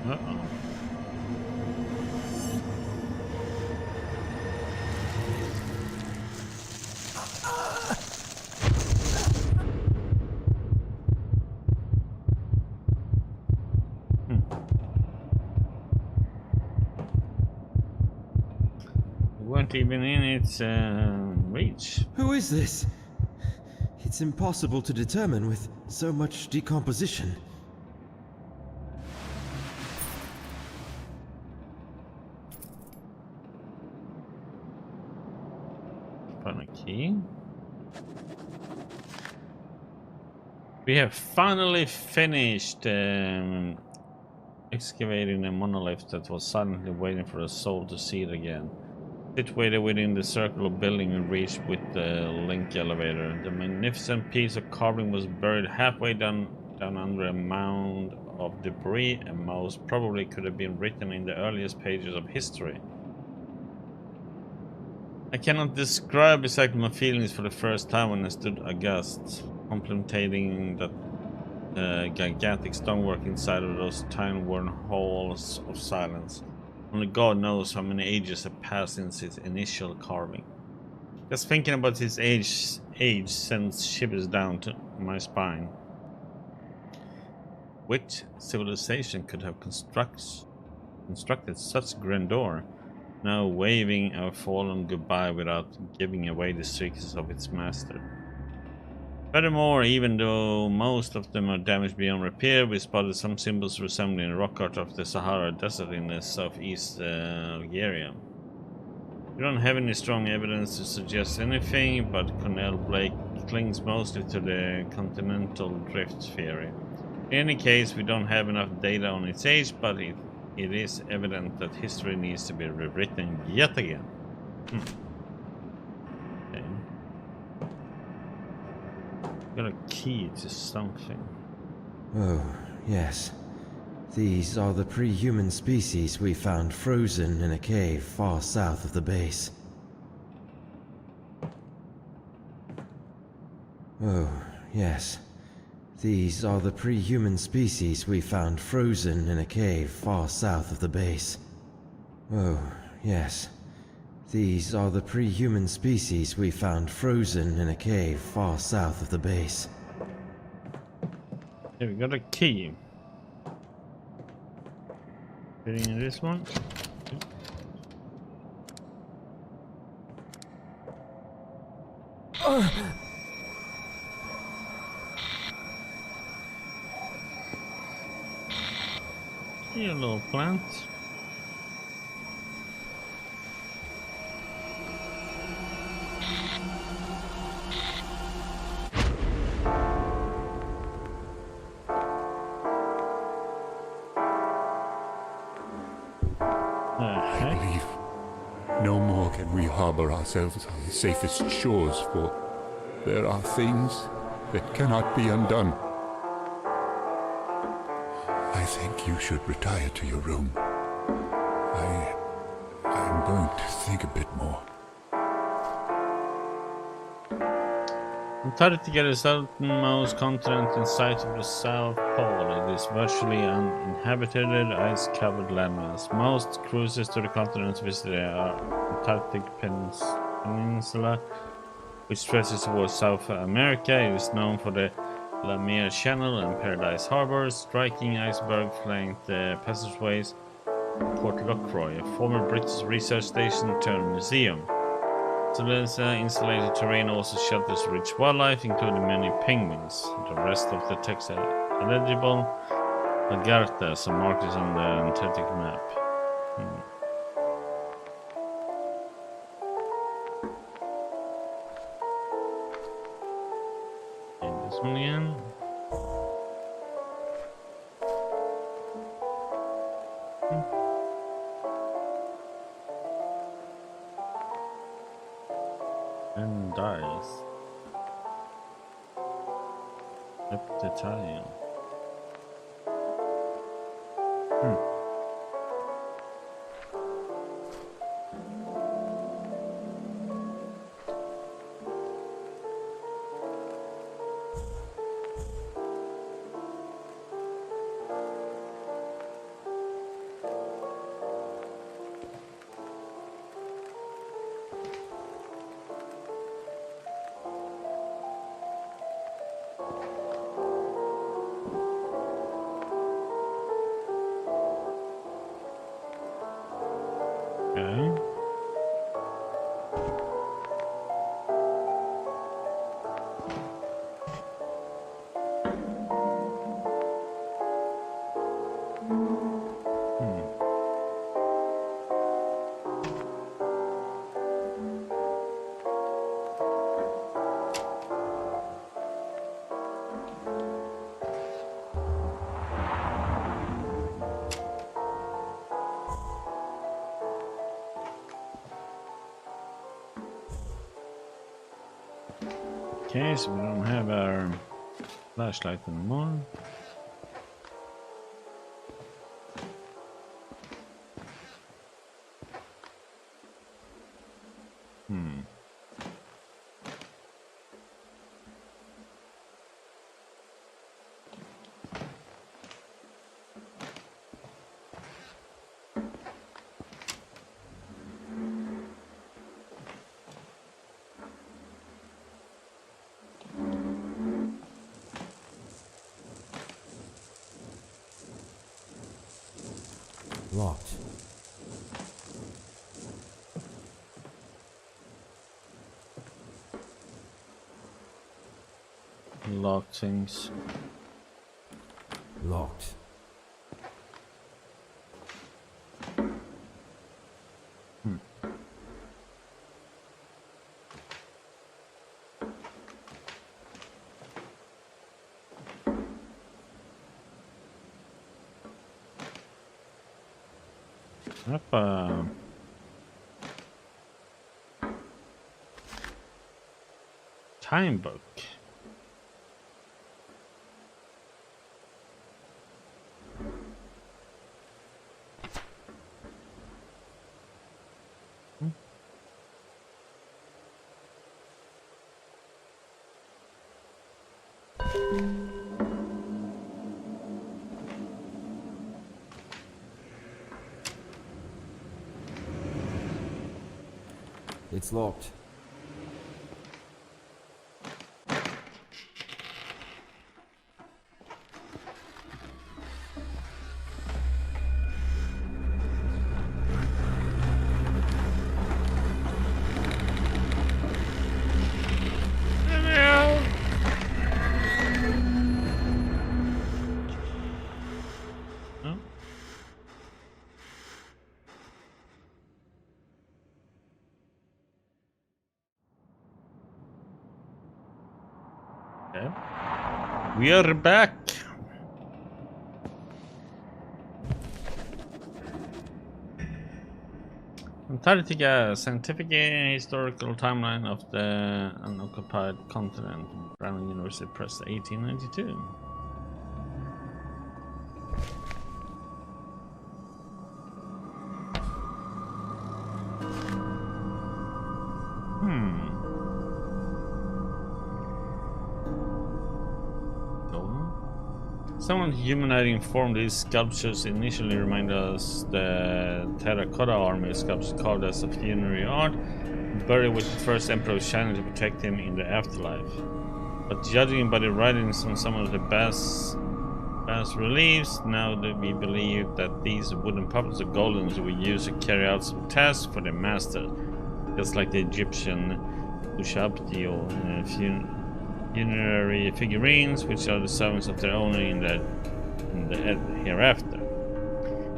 Uh-oh. Weren't even in its reach. Who is this? It's impossible to determine with so much decomposition. Found a key. We have finally finished excavating a monolith that was silently waiting for a soul to see it again. Situated within the circular building we reached with the link elevator, the magnificent piece of carving was buried halfway down under a mound of debris and most probably could have been written in the earliest pages of history. I cannot describe exactly my feelings for the first time when I stood aghast, contemplating that gigantic stonework inside of those tiny worn halls of silence. Only God knows how many ages have passed since its initial carving. Just thinking about its age sends shivers down to my spine. Which civilization could have constructed such grandeur, now waving a fallen goodbye without giving away the secrets of its master? Furthermore, even though most of them are damaged beyond repair, we spotted some symbols resembling the rock art of the Sahara Desert in the southeast Algeria. We don't have any strong evidence to suggest anything, but Cornell Blake clings mostly to the continental drift theory. In any case, we don't have enough data on its age, but it is evident that history needs to be rewritten yet again. Okay. Got a key to something. Oh, yes. These are the pre-human species we found frozen in a cave far south of the base. Oh, yes. These are the pre-human species we found frozen in a cave far south of the base. Oh, yes. These are the pre-human species we found frozen in a cave far south of the base. Here we got a key. Fitting in this one. Here, little plant. I believe no more can we harbor ourselves on the safest shores, for there are things that cannot be undone. I think you should retire to your room. I'm going to think a bit more. Antarctica is the southernmost continent in sight of the South Pole. It is virtually uninhabited, ice-covered landmass. Most cruises to the continent visit the Antarctic Peninsula, which stretches towards South America. It is known for the Lamere Channel and Paradise Harbor, striking iceberg-flanked passageways. Port Lockroy, a former British research station turned museum. This insulated terrain also shelters rich wildlife, including many penguins. The rest of the text are illegible. Lagartas are marked on the Antarctic map. And this one again. And dies. Epithallium. Okay. Okay, so we don't have our flashlight anymore. Locked. Locked things. Locked. Up, time book. It's locked. No? Okay. We are back. Antarctica, scientific and historical timeline of the unoccupied continent. Brown University Press, 1892. Someone humanizing formed these sculptures initially remind us the terracotta army sculptures carved as a funerary art, buried with the first emperor of China to protect him in the afterlife. But judging by the writings on some of the bas reliefs, now that we believe that these wooden puppets or golems were used to carry out some tasks for their master, just like the Egyptian Ushabti or funerary figurines, which are the servants of their owner in the hereafter.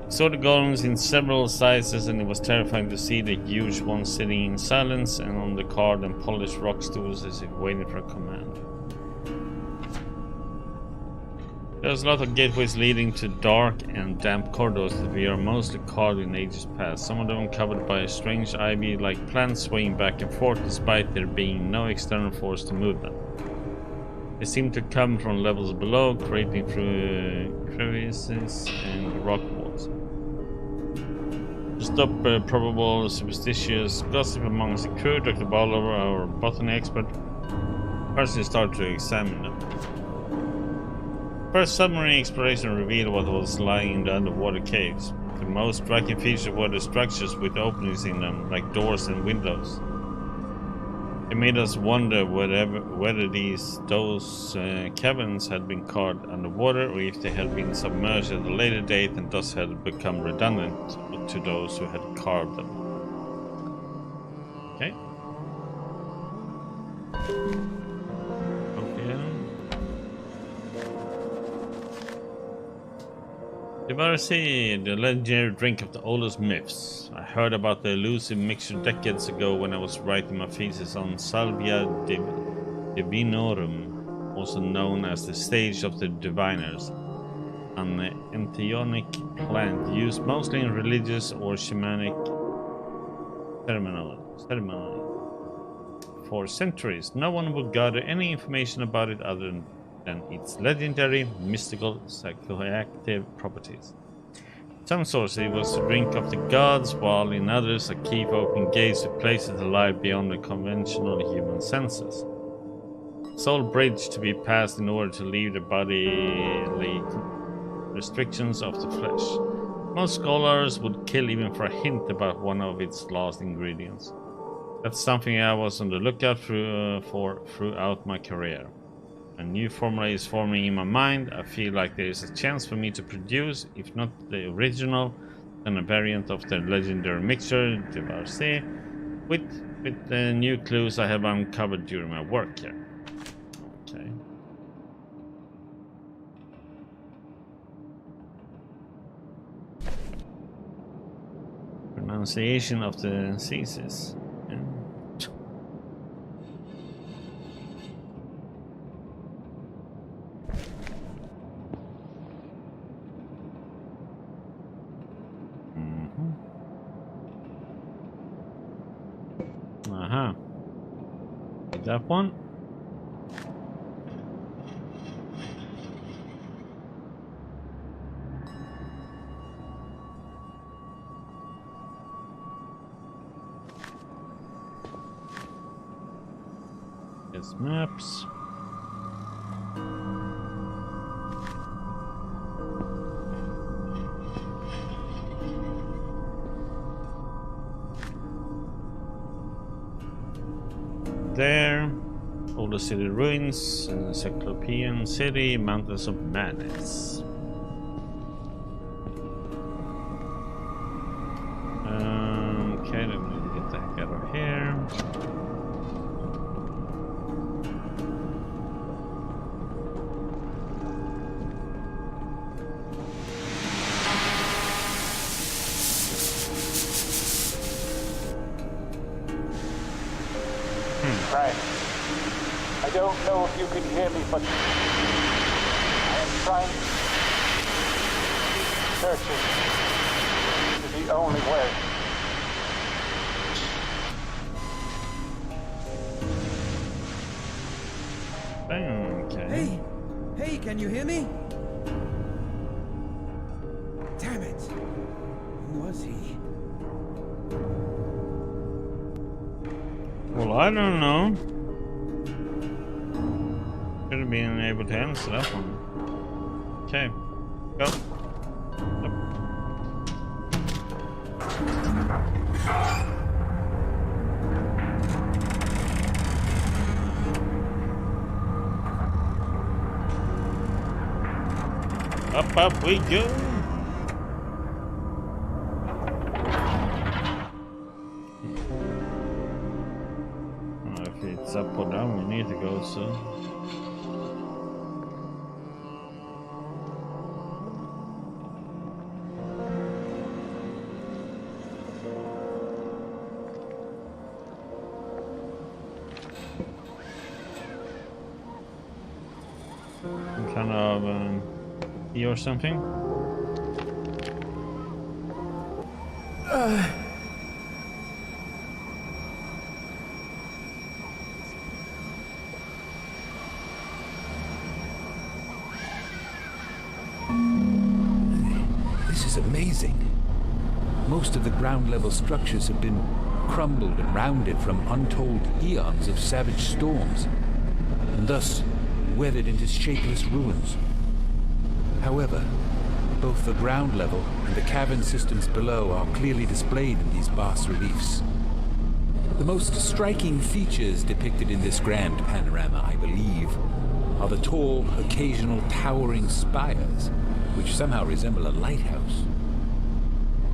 We saw the golems in several sizes, and it was terrifying to see the huge one sitting in silence and on the carved and polished rock stools as if waiting for a command. There's a lot of gateways leading to dark and damp corridors that we are mostly carved in ages past, some of them covered by a strange ivy-like plants swaying back and forth despite there being no external force to move them. They seem to come from levels below, creating through crevices and rock walls. To stop probable superstitious gossip amongst the crew, Dr. Bowler, our botany expert, personally started to examine them. First submarine exploration revealed what was lying in the underwater caves. The most striking feature were the structures with openings in them, like doors and windows. It made us wonder whether those caverns had been carved underwater, or if they had been submerged at a later date and thus had become redundant to those who had carved them. Okay. Divarasi, the legendary drink of the oldest myths. I heard about the elusive mixture decades ago when I was writing my thesis on Salvia divinorum, also known as the stage of the diviners, an entheogenic plant used mostly in religious or shamanic ceremony. for centuries. No one would gather any information about it other than its legendary, mystical, psychoactive properties. Some sources it was the drink of the gods, while in others a key for opening gates to places alive beyond the conventional human senses. Soul bridge to be passed in order to leave the bodily restrictions of the flesh. Most scholars would kill even for a hint about one of its last ingredients. That's something I was on the lookout for throughout my career. A new formula is forming in my mind. I feel like there is a chance for me to produce, if not the original, then a variant of the legendary mixture, Divarse, with the new clues I have uncovered during my work here. Okay. Pronunciation of the thesis. Yeah. Uh-huh. That one. Yes, maps. There, all the city ruins, Cyclopean city, mountains of madness. Okay, then we need to get the heck out of here. Right. I don't know if you can hear me, but I am trying, searching to the only way. Okay. Hey, can you hear me? Damn it. Who was he? Well, I don't know. Should have been able to answer that one. Okay, go. Up we go. If it's up or down, we need to go, so. Some kind of key or something. This is amazing. Most of the ground-level structures have been crumbled and rounded from untold eons of savage storms, and thus weathered into shapeless ruins. However, both the ground level and the cavern systems below are clearly displayed in these bas-reliefs. The most striking features depicted in this grand panorama, I believe, are the tall, occasional towering spires, which somehow resemble a lighthouse.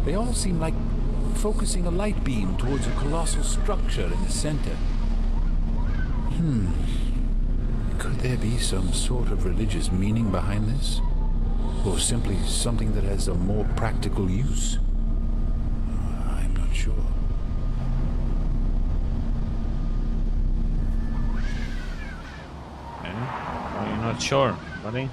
They all seem like focusing a light beam towards a colossal structure in the center. Could there be some sort of religious meaning behind this? Or simply something that has a more practical use? I'm not sure. Okay. Are you not sure, buddy?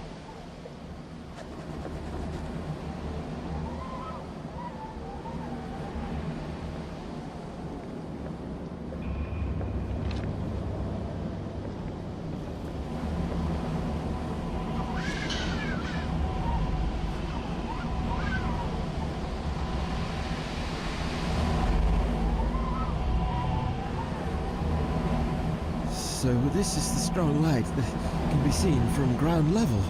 So this is the strong light that can be seen from ground level.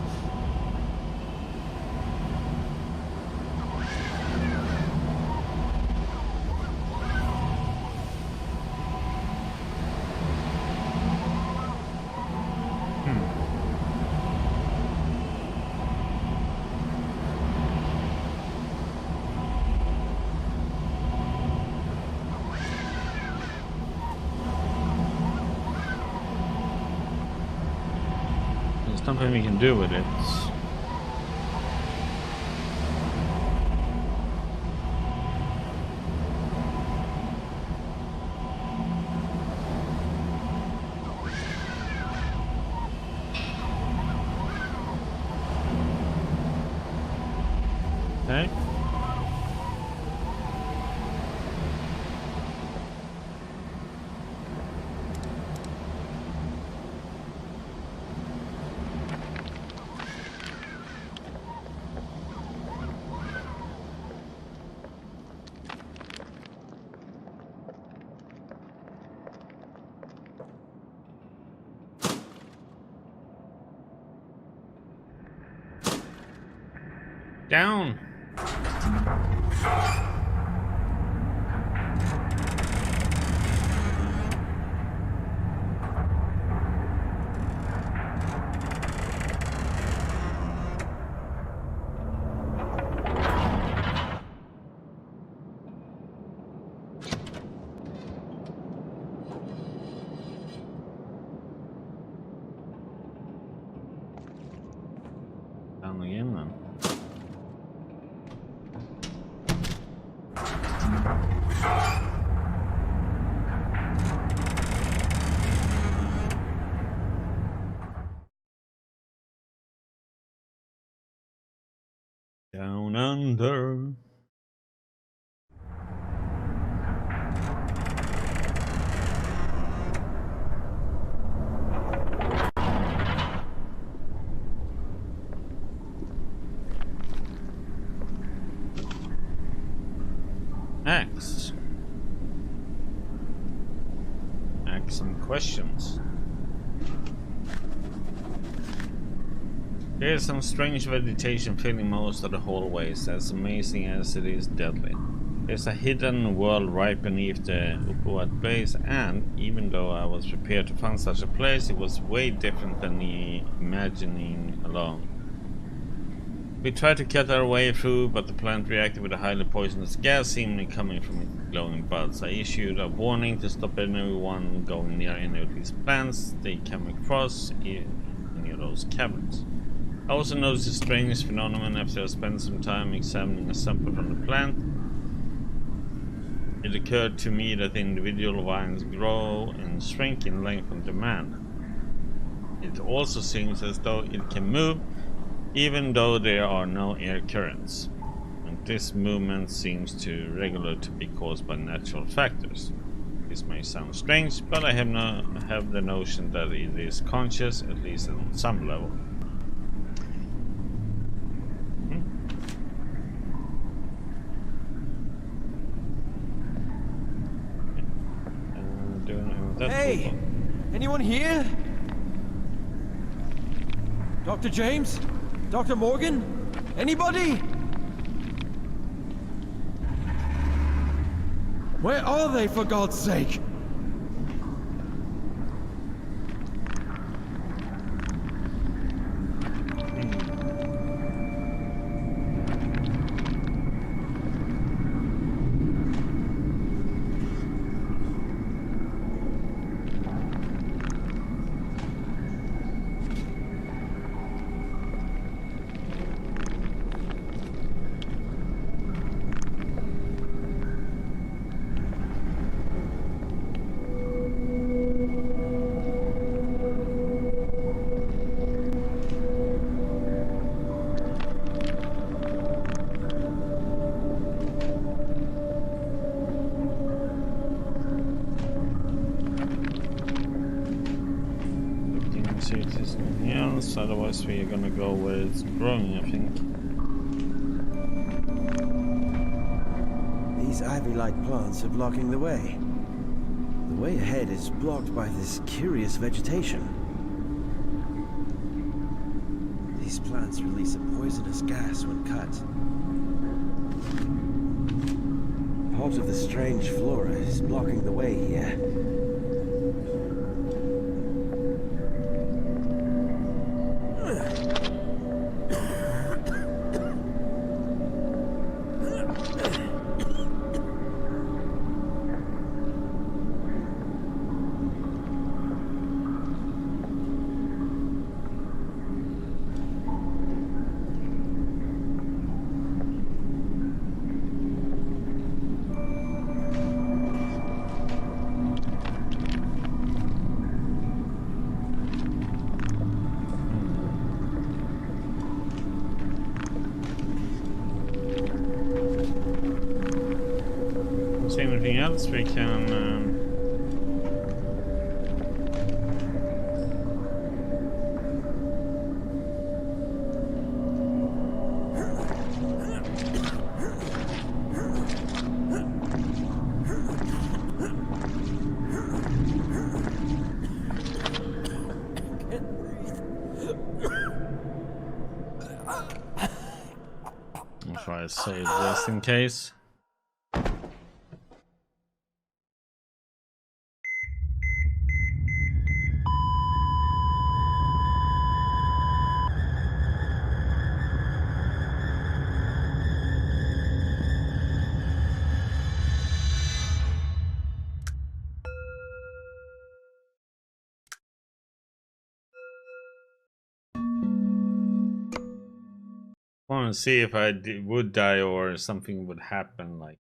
There's nothing we can do with it. Okay. Down. Down again then. Down under. Next. Ask some questions. There's some strange vegetation filling most of the hallways, as amazing as it is deadly. There's a hidden world right beneath the upward base, and even though I was prepared to find such a place, it was way different than the imagining alone. We tried to cut our way through, but the plant reacted with a highly poisonous gas seemingly coming from glowing buds. I issued a warning to stop anyone going near any of these plants they came across in any of those caverns. I also noticed a strange phenomenon after I spent some time examining a sample from the plant. It occurred to me that the individual vines grow and shrink in length on demand. It also seems as though it can move even though there are no air currents, and this movement seems to regularly to be caused by natural factors. This may sound strange, but I have the notion that it is conscious, at least on some level. Hey! Anyone here? Dr. James? Dr. Morgan? Anybody? Where are they, for God's sake? Otherwise we are gonna go where it's growing, I think. These ivy-like plants are blocking the way. The way ahead is blocked by this curious vegetation. These plants release a poisonous gas when cut. Part of the strange flora is blocking the way here. Anything else we can I'll try to save just in case. I want to see if I would die or something would happen, like.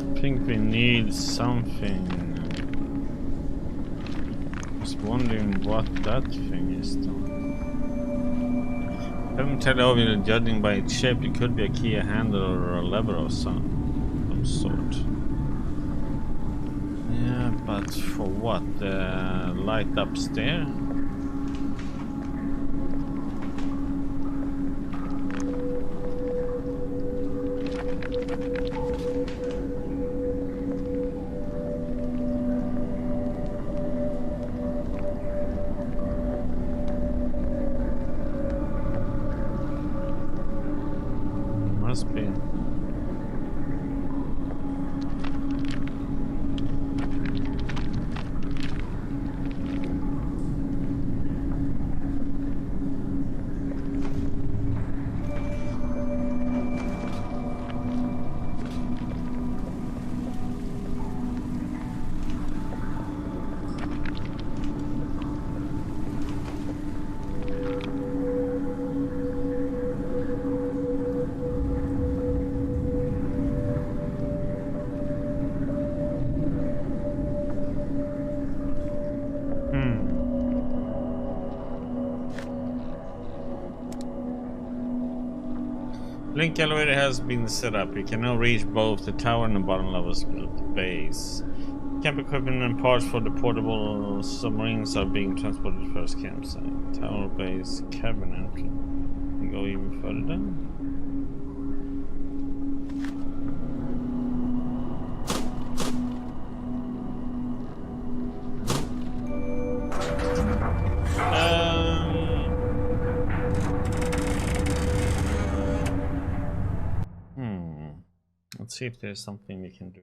I think we need something. Just wondering what that thing is though. I haven't tell you, judging by its shape, it could be a key, a handle, or a lever of some sort. Yeah, but for what? The light upstairs? Must be. Link elevator has been set up. You can now reach both the tower and the bottom levels of the base. Camp equipment and parts for the portable submarines are being transported to the first campsite. Tower base cabin entry. We go even further down. Let's see if there's something we can do.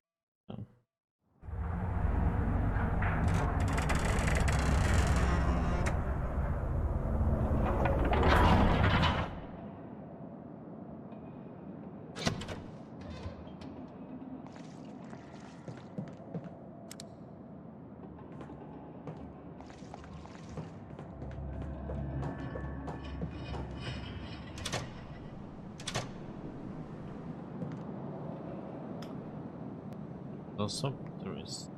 Those up there is.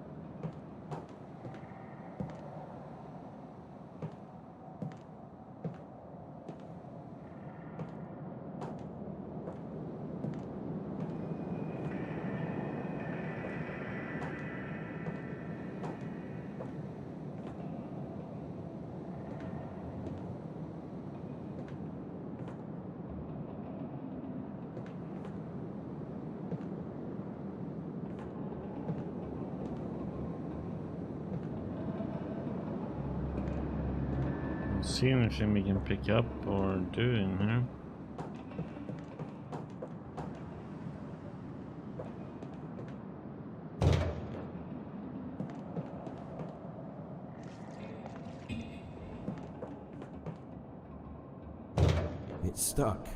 See anything we can pick up or do in here. It's stuck.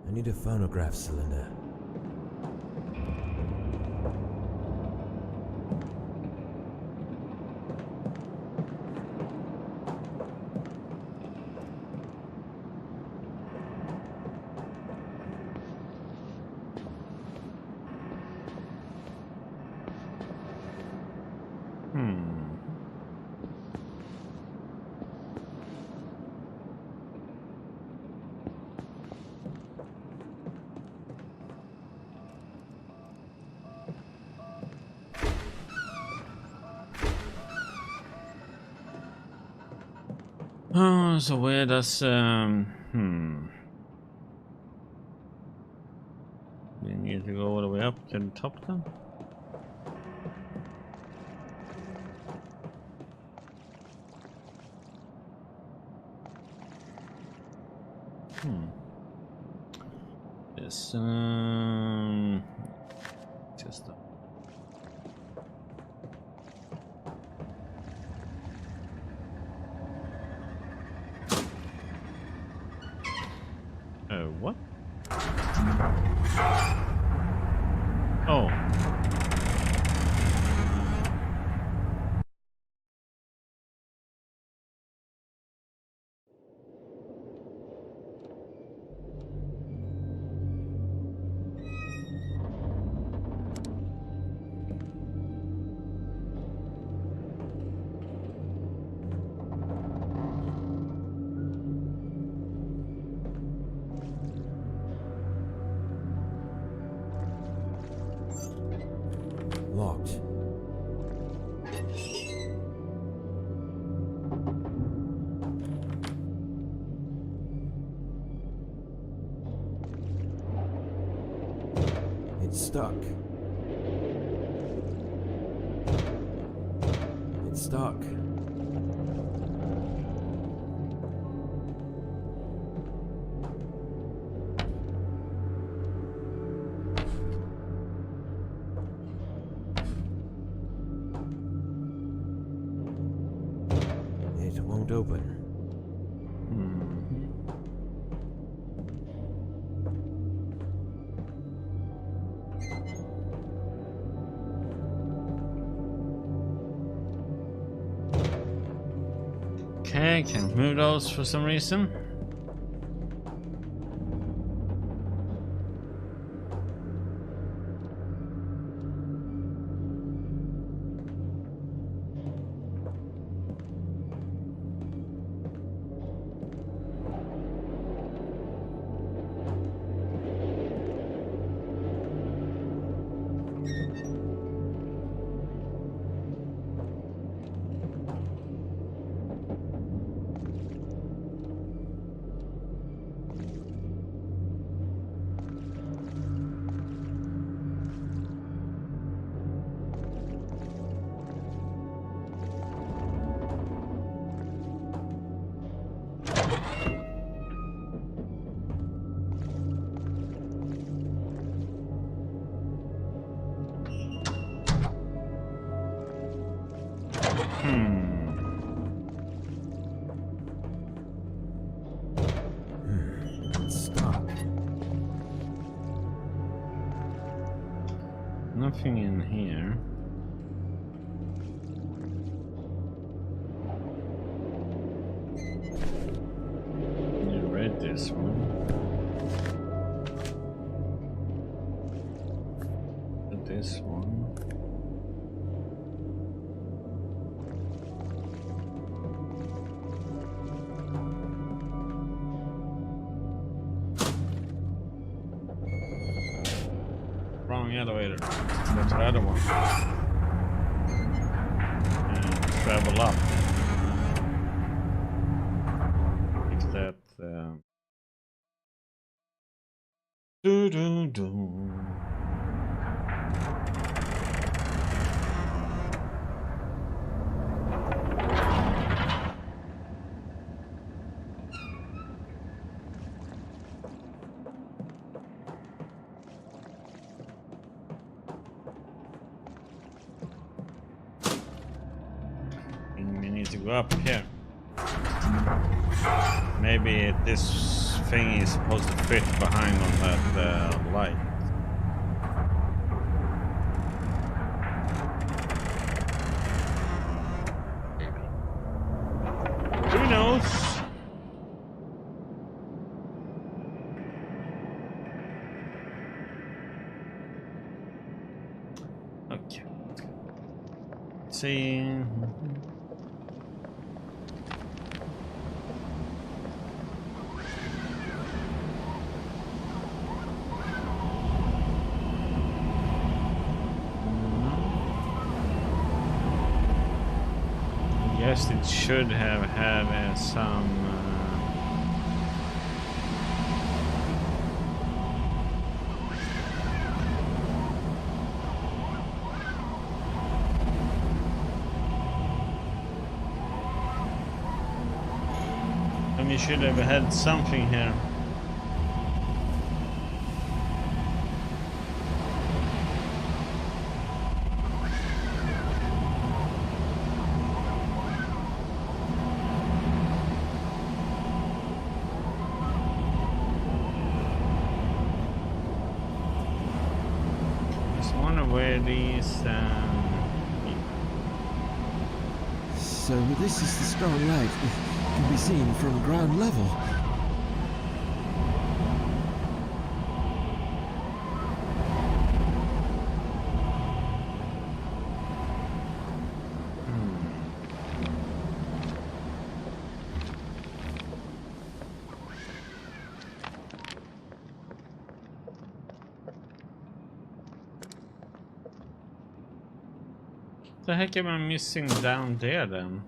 I need a phonograph cylinder. Oh, so where does we need to go all the way up to the top then? Yes, just what? Oh. Locked. It's stuck. It's stuck. It won't open. Okay, can't move those for some reason. Nothing in here. You read this one. This one. Wrong elevator. Go to the other one. And travel up. Fix that. Do do do. We need to go up here. Maybe this thing is supposed to fit behind on that light. Who knows? Okay. Let's see. Yes, it should have had some. And we should have had something here. Where these So this is the strong light that can be seen from ground level. What the heck am I missing down there then?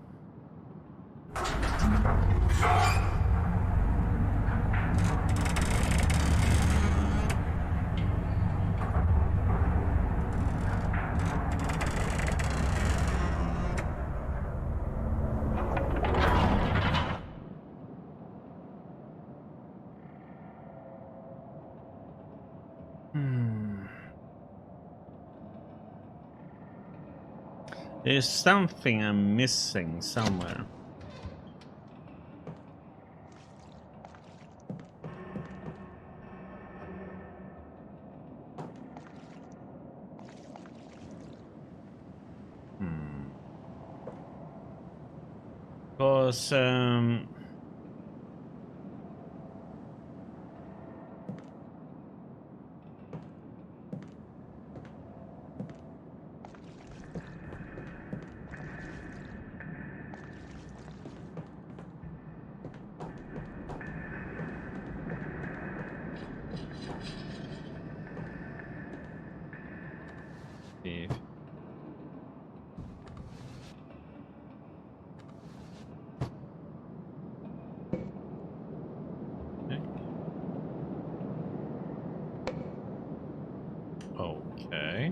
There's something I'm missing somewhere. Because okay.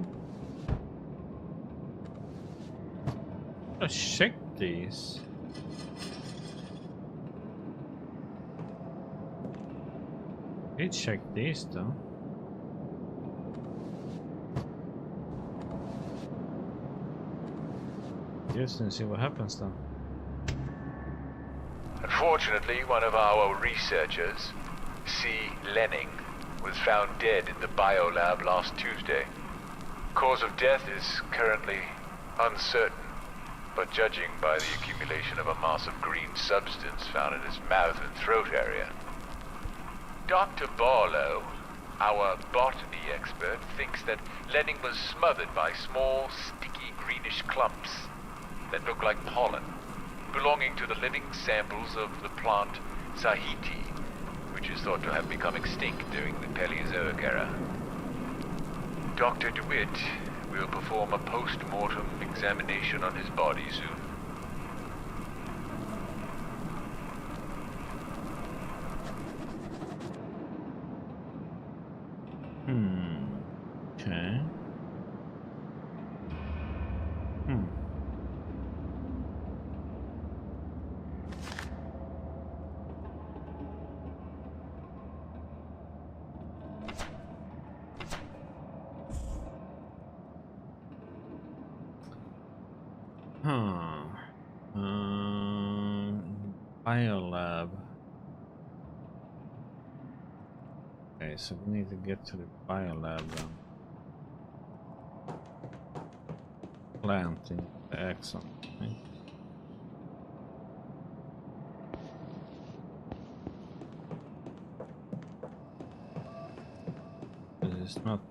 Let's check these. Let's check these though. Yes, and see what happens though. Unfortunately, one of our researchers, C. Lenning, was found dead in the biolab last Tuesday. Cause of death is currently uncertain, but judging by the accumulation of a mass of green substance found in his mouth and throat area. Dr. Barlow, our botany expert, thinks that Lenning was smothered by small, sticky greenish clumps that look like pollen, belonging to the living samples of the plant Sahiti, which is thought to have become extinct during the Paleozoic era. Dr. DeWitt will perform a post-mortem examination on his body soon. Okay. Biolab. Okay, so we need to get to the biolab then. Planting the axon. Okay. This is not.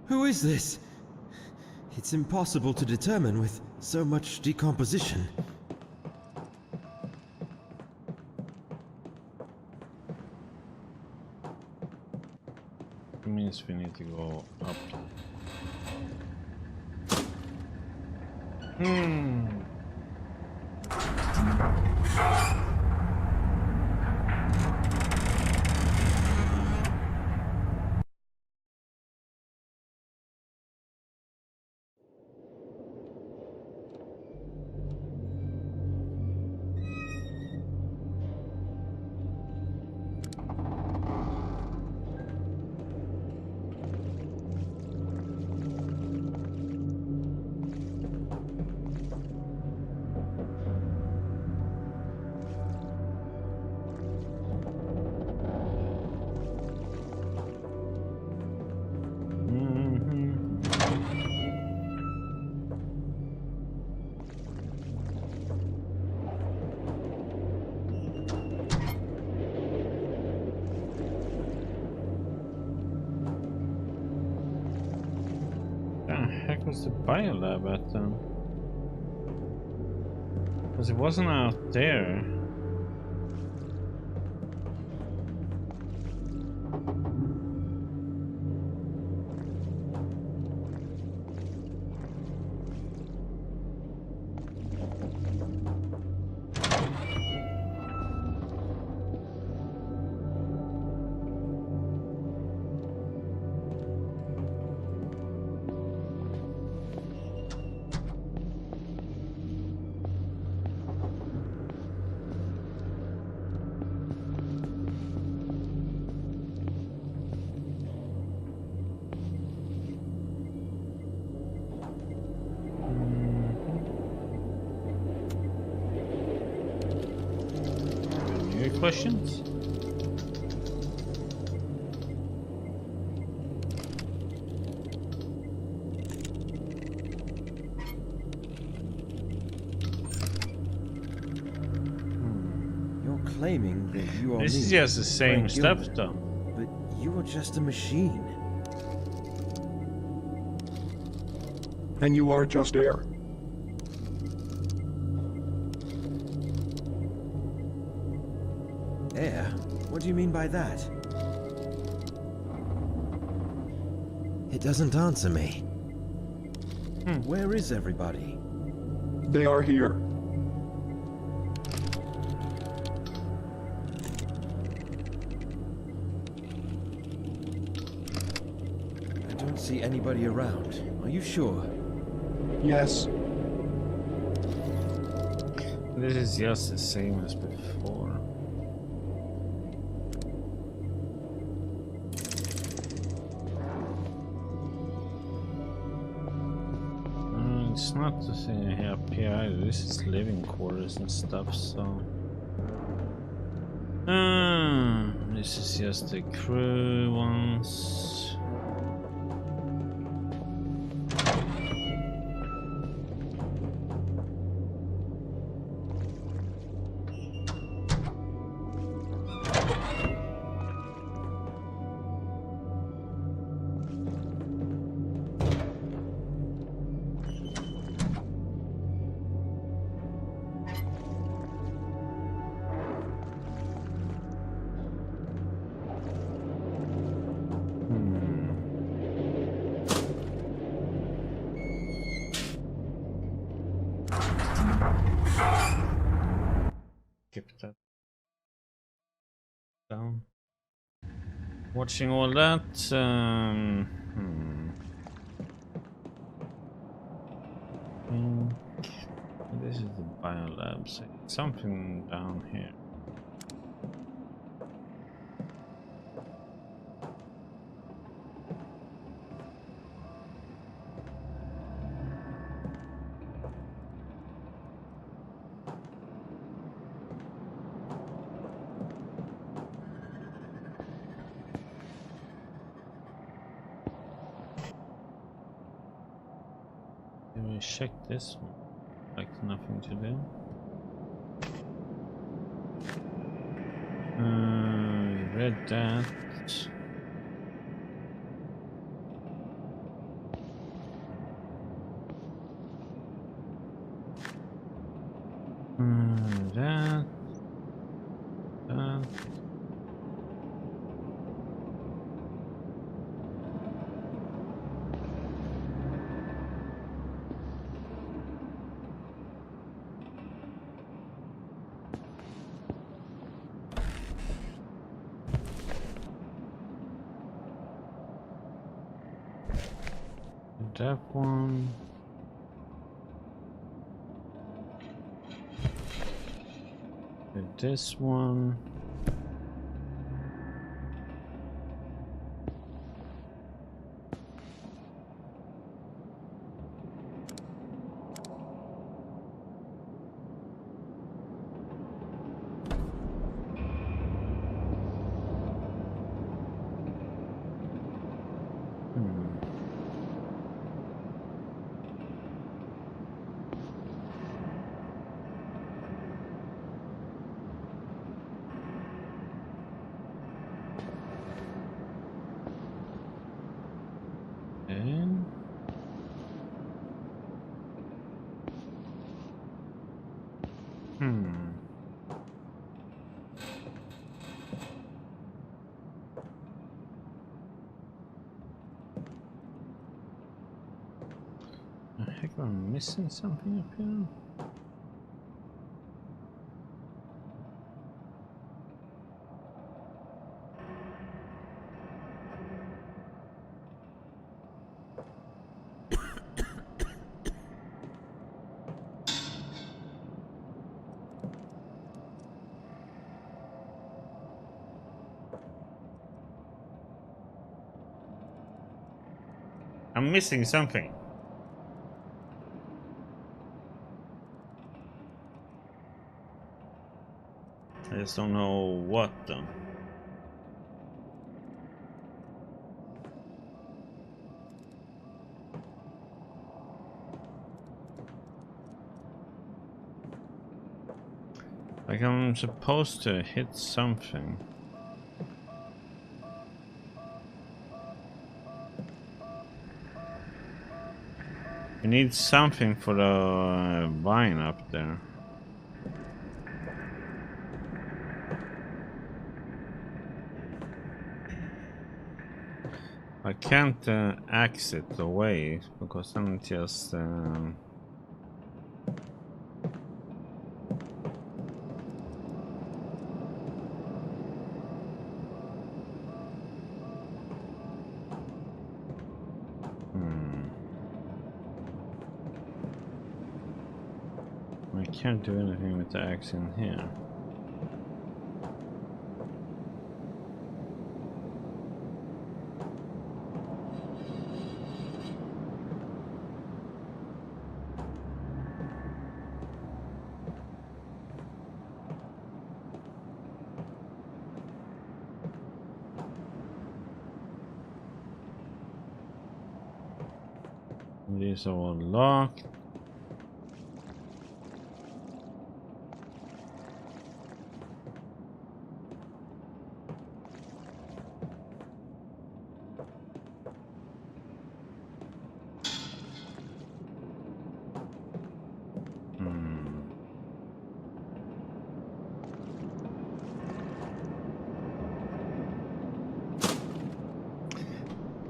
Who is this? It's impossible to determine with so much decomposition. It means we need to go up. Was the biolab at then? Because it wasn't out there. Questions? You're claiming that you are This me, is just the same Frank stuff Gilman, though. but you are just a machine. And you are just air. Air? What do you mean by that? It doesn't answer me. Where is everybody? They are here. I don't see anybody around. Are you sure? Yes. This is just the same as before. It's not the same here up here either. This is living quarters and stuff, so. This is just the crew ones. skip that. Down. Watching all that. This is the biolab. Something down here. Check this one. Like nothing to do. Read that. That. That one. And this one. I'm missing something up here. I'm missing something. I just don't know what though. Like I'm supposed to hit something. You need something for the vine up there. I can't exit away because I'm just I can't do anything with the axe in here. These are all locked.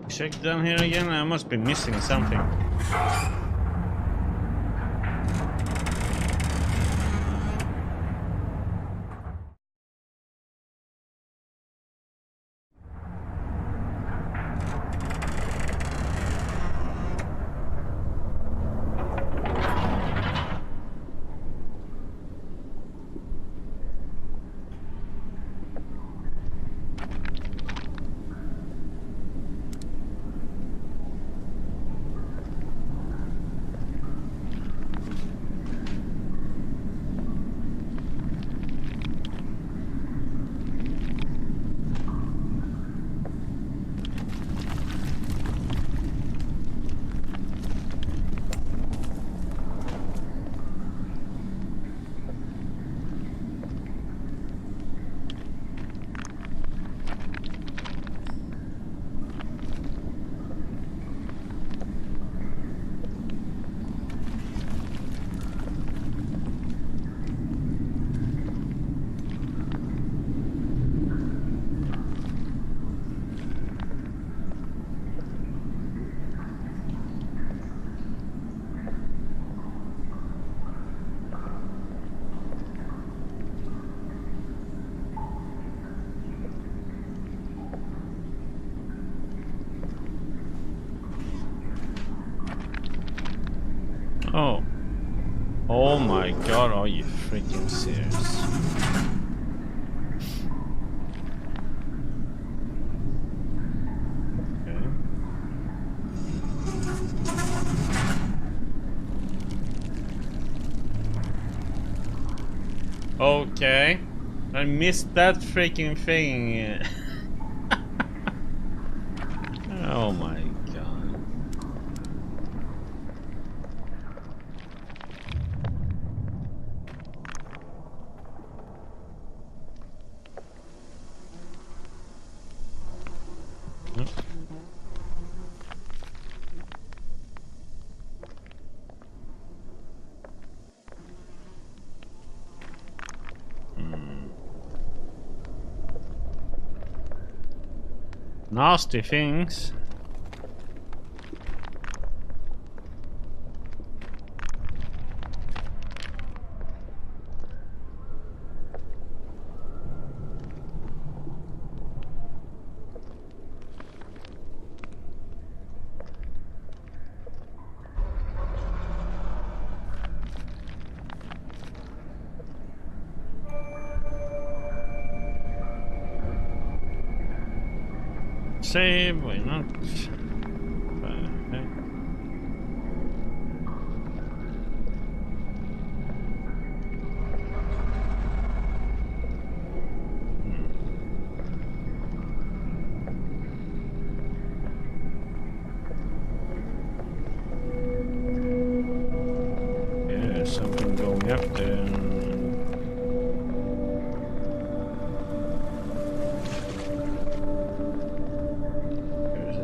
Check down here again. I must be missing something. Oh my god, are you freaking serious? Okay. I missed that freaking thing. Oh my god. Nasty things. Save, why not? Yeah, something going up there.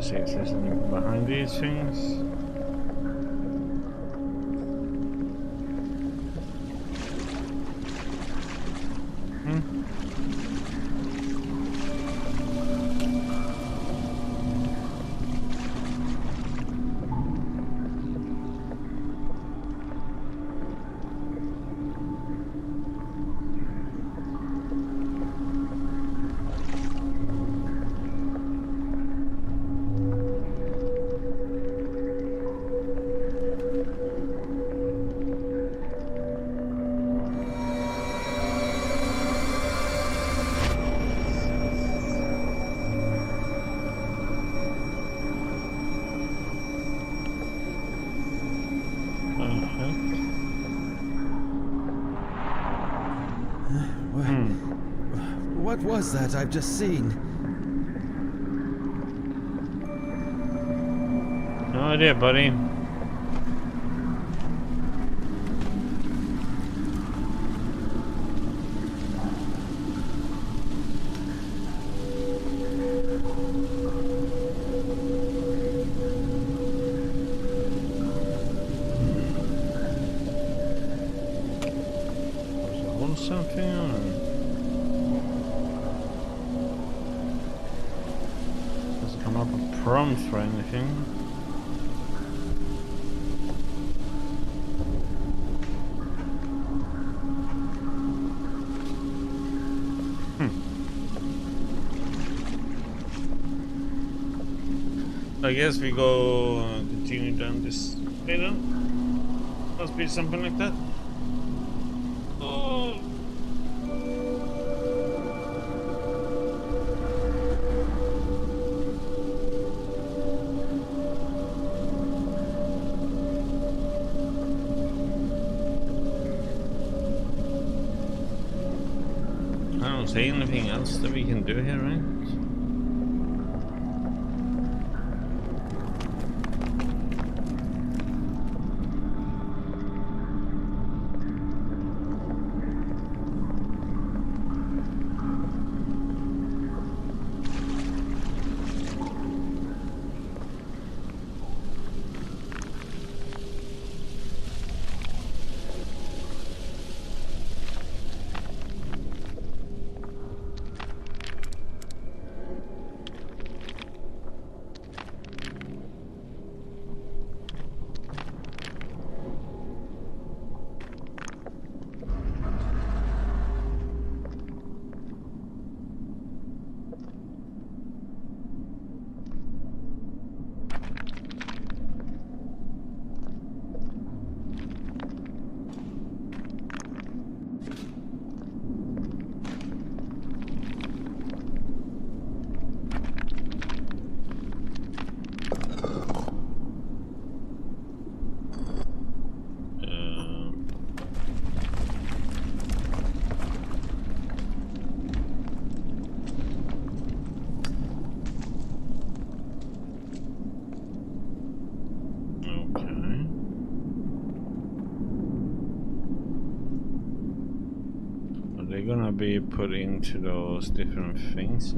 See if there's anything behind these things. What was that I've just seen? No idea, buddy. Something or does it come up a prompt for anything? I guess we go continue down this way then. Must be something like that. Oh. I don't see anything else that we can do here, right? gonna be put into those different things.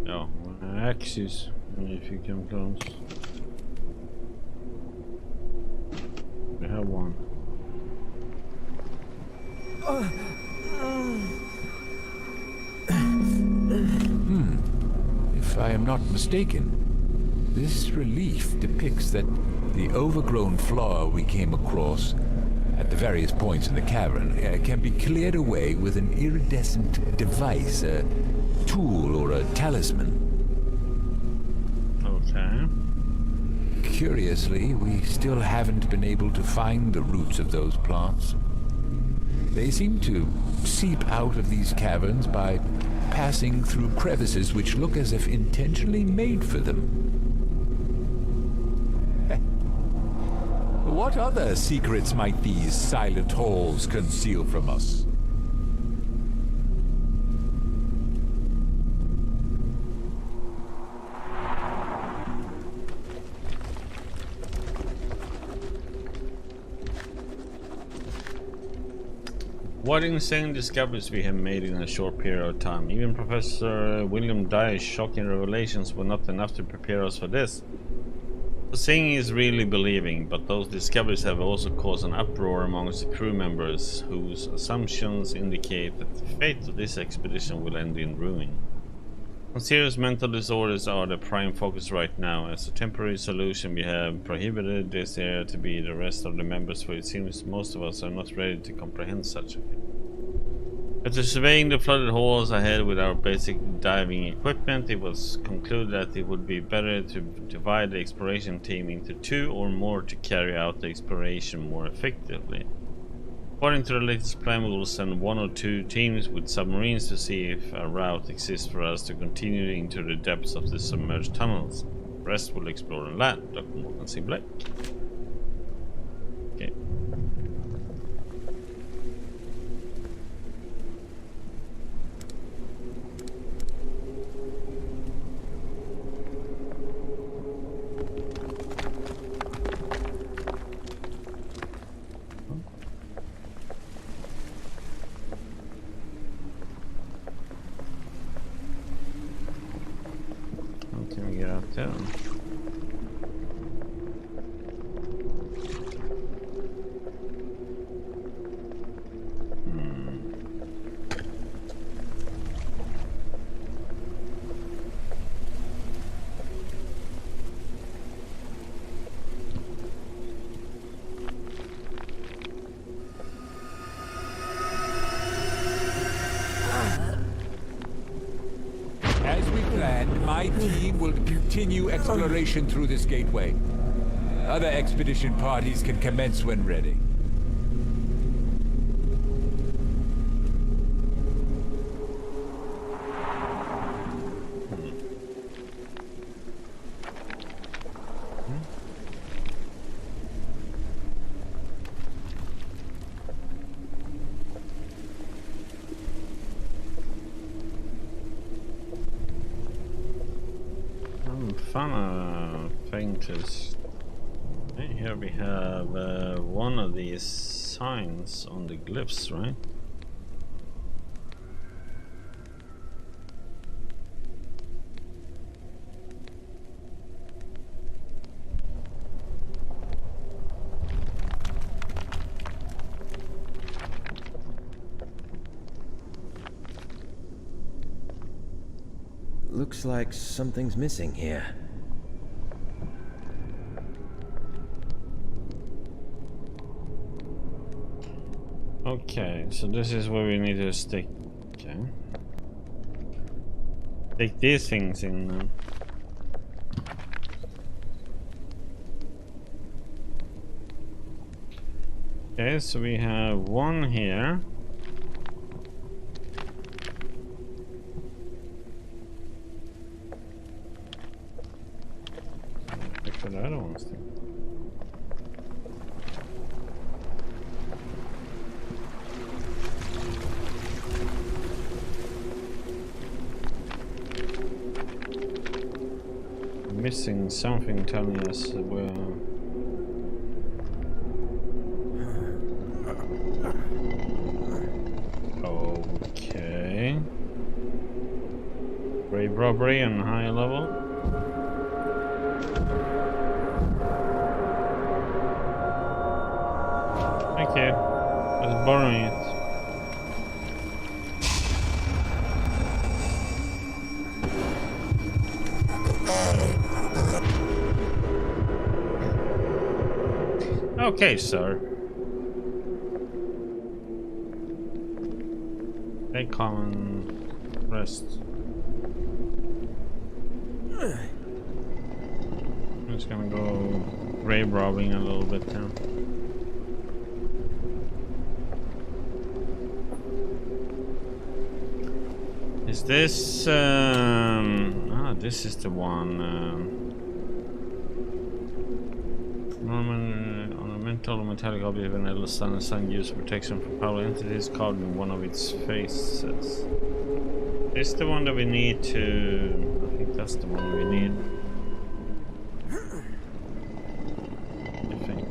No, axes. If you come close, we have one. If I am not mistaken, this relief depicts that the overgrown floor we came across at the various points in the cavern can be cleared away with an iridescent device, a tool or a talisman. Okay. Curiously, we still haven't been able to find the roots of those plants. They seem to seep out of these caverns by passing through crevices which look as if intentionally made for them. What other secrets might these silent halls conceal from us? What insane discoveries we have made in a short period of time. Even Professor William Dyer's shocking revelations were not enough to prepare us for this. Seeing is really believing, but those discoveries have also caused an uproar amongst the crew members, whose assumptions indicate that the fate of this expedition will end in ruin. Serious mental disorders are the prime focus right now. As a temporary solution, we have prohibited this area to be the rest of the members, for it seems most of us are not ready to comprehend such a thing. After surveying the flooded halls ahead with our basic diving equipment, it was concluded that it would be better to divide the exploration team into 2 or more to carry out the exploration more effectively. According to the latest plan, we will send 1 or 2 teams with submarines to see if a route exists for us to continue into the depths of the submerged tunnels. The rest will explore on land. Dr. Morgan C. Blake. Okay. My team will continue exploration through this gateway. Other expedition parties can commence when ready. Here we have one of these signs on the glyphs, right? Looks like something's missing here. Okay, so this is where we need to stick. Okay. Stick these things in now. Okay, so we have one here. missing something telling us where. Okay. Grave robbery on higher level. Thank you. I was borrowing it. Okay, sir. Take calm and rest. I'm just gonna go grave robbing a little bit now. Is this this is the one ornamental metallic object of an sun and sun used protection for power entities carved in one of its faces. Is the one that we need to, I think that's the one we need. I think.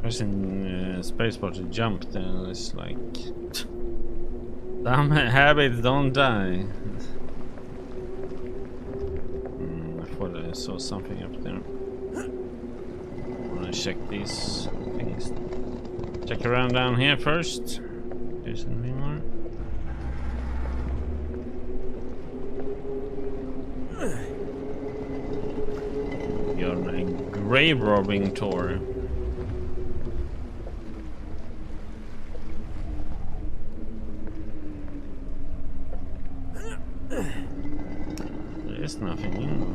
Pressing spacebar to jump, then it's like damn habits don't die. I thought I saw something up there. I wanna check these things. Check around down here first. There's anything more. You're on a grave robbing tour. There's nothing in there.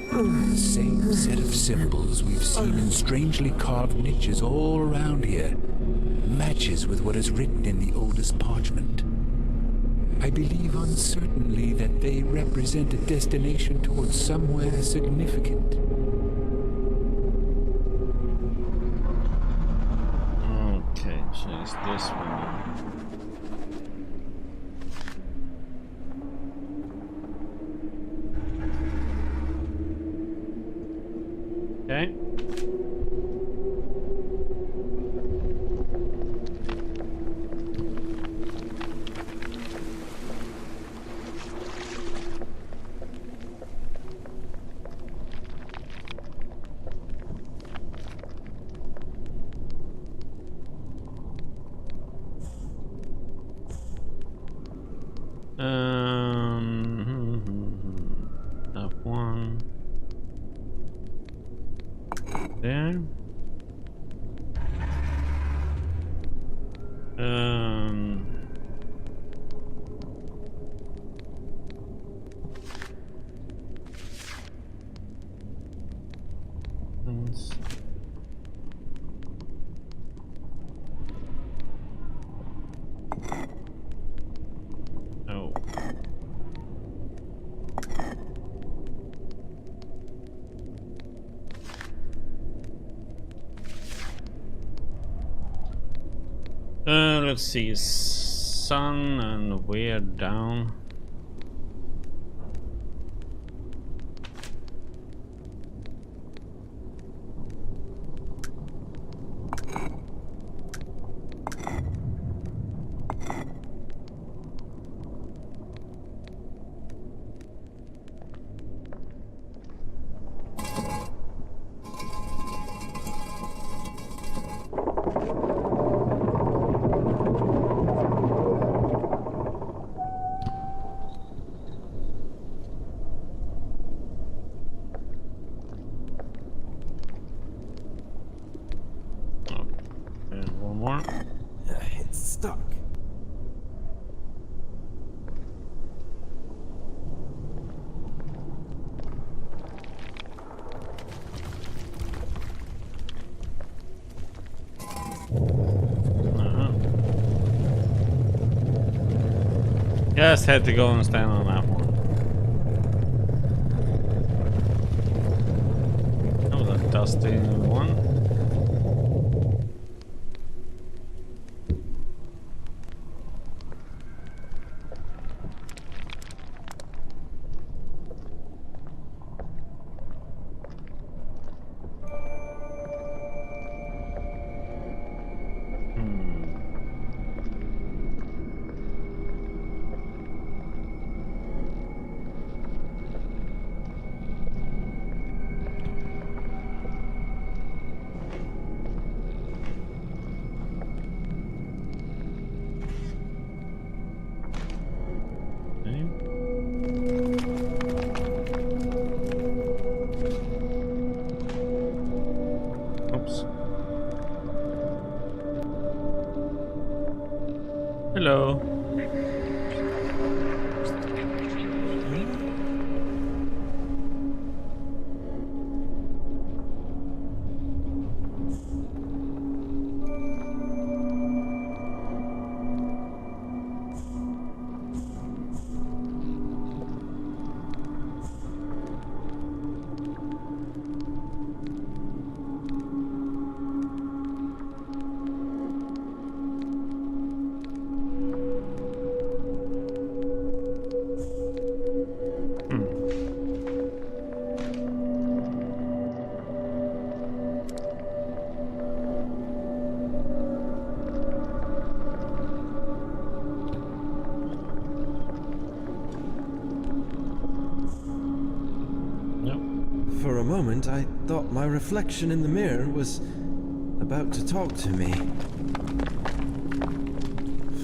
The same set of symbols we've seen in strangely carved niches all around here matches with what is written in the oldest parchment. I believe uncertainly that they represent a destination towards somewhere significant. Okay, so it's this one. Okay. Up one. There. Oh. Let's see, sun and we're down. stuck. Just had to go and stand on that one. That was a dusty one. Hello. For a moment, I thought my reflection in the mirror was about to talk to me.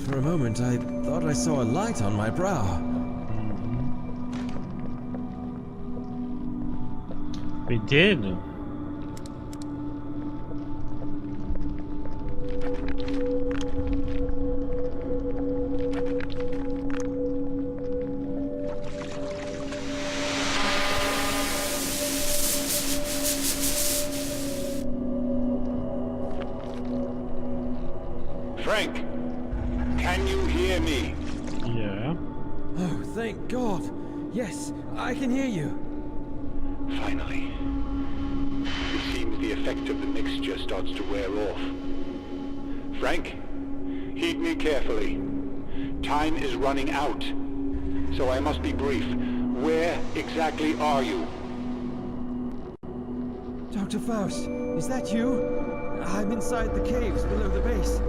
For a moment, I thought I saw a light on my brow. We did. Frank, can you hear me? Yeah. Oh, thank God. Yes, I can hear you. Finally. It seems the effect of the mixture starts to wear off. Frank, heed me carefully. Time is running out, so I must be brief. Where exactly are you? Dr. Faust, is that you? I'm inside the caves below the base.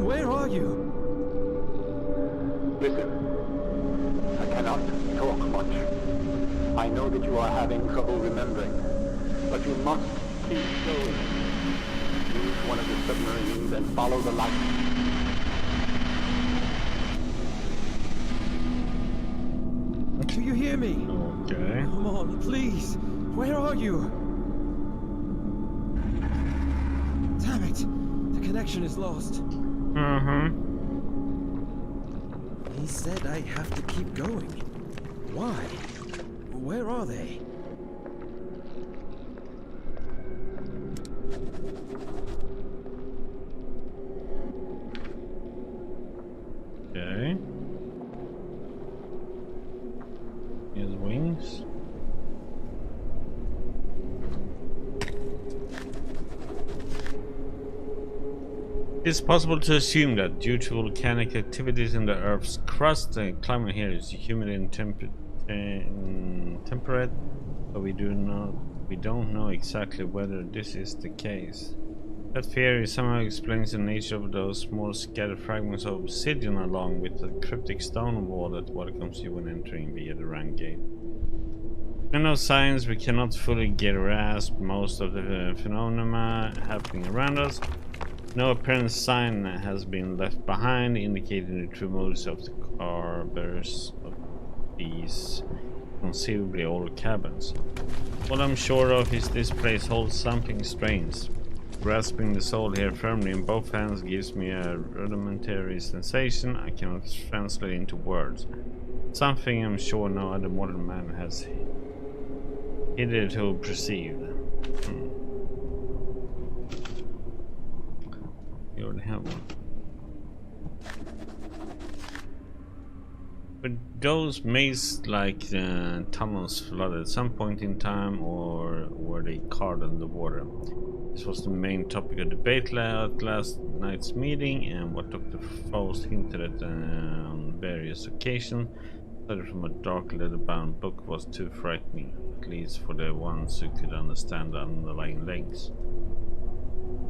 Where are you? Listen, I cannot talk much. I know that you are having trouble remembering, but you must keep going. Use one of the submarines and follow the light. Do you hear me? Okay. Come on, please. Where are you? Damn it. The connection is lost. He said I have to keep going. Why? Where are they? Okay. His wings. It's possible to assume that due to volcanic activities in the Earth's crust, the climate here is humid and temperate, but we don't know exactly whether this is the case. That theory somehow explains the nature of those small scattered fragments of obsidian along with the cryptic stone wall that welcomes you when entering via the Rand Gate. In no science, we cannot fully grasp most of the phenomena happening around us. No apparent sign has been left behind indicating the true motives of the carvers of these conceivably old cabins. What I'm sure of is this place holds something strange. Grasping the soul here firmly in both hands gives me a rudimentary sensation I cannot translate into words. Something I'm sure no other modern man has hitherto perceived. You already have one. But those maze-like tunnels flooded at some point in time, or were they carved underwater? This was the main topic of debate at last night's meeting, and what Dr. Faust hinted at on various occasions, studied from a dark leather-bound book, was too frightening, at least for the ones who could understand the underlying links.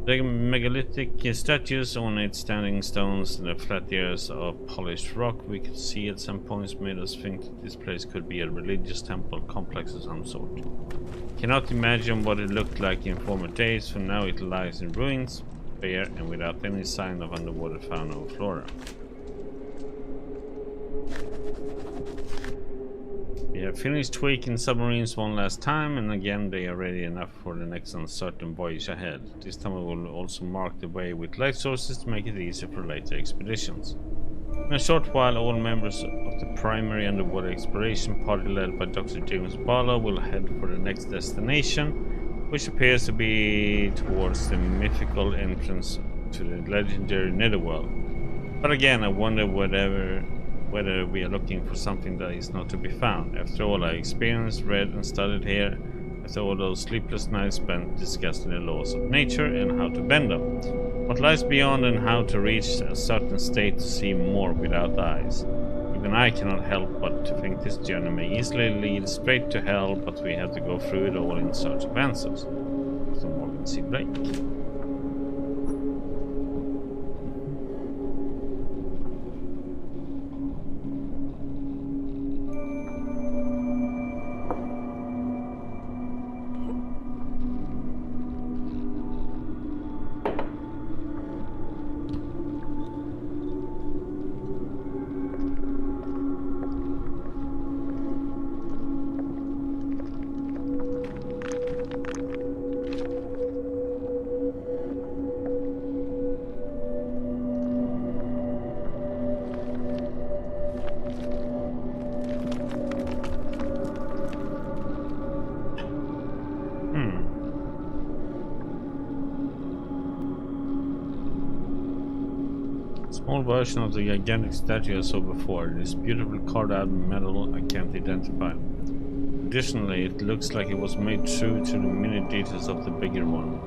The megalithic statues on its standing stones and the flat areas of polished rock we could see at some points made us think that this place could be a religious temple complex of some sort. Cannot imagine what it looked like in former days, for now it lies in ruins, bare and without any sign of underwater fauna or flora. We have finished tweaking submarines one last time, and again they are ready enough for the next uncertain voyage ahead. This time we will also mark the way with light sources to make it easier for later expeditions. In a short while, all members of the primary underwater exploration party led by Dr. James Barlow will head for the next destination, which appears to be towards the mythical entrance to the legendary Netherworld. But again, I wonder whether we are looking for something that is not to be found. After all I experienced, read and studied here, after all those sleepless nights spent discussing the laws of nature and how to bend them, what lies beyond and how to reach a certain state to see more without eyes. Even I cannot help but to think this journey may easily lead straight to hell, but we have to go through it all in search of answers. Dr. Morgan C. Blake. Small version of the gigantic statue I saw before. It is beautifully carved out in metal I can't identify. Additionally, it looks like it was made true to the minute details of the bigger one.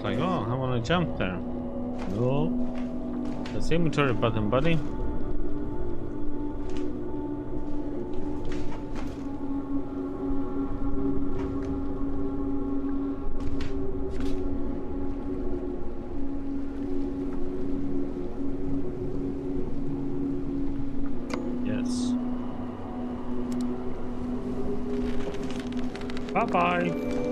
Like, oh, I want to jump there. Go. That's the inventory button, buddy. Yes. Bye-bye.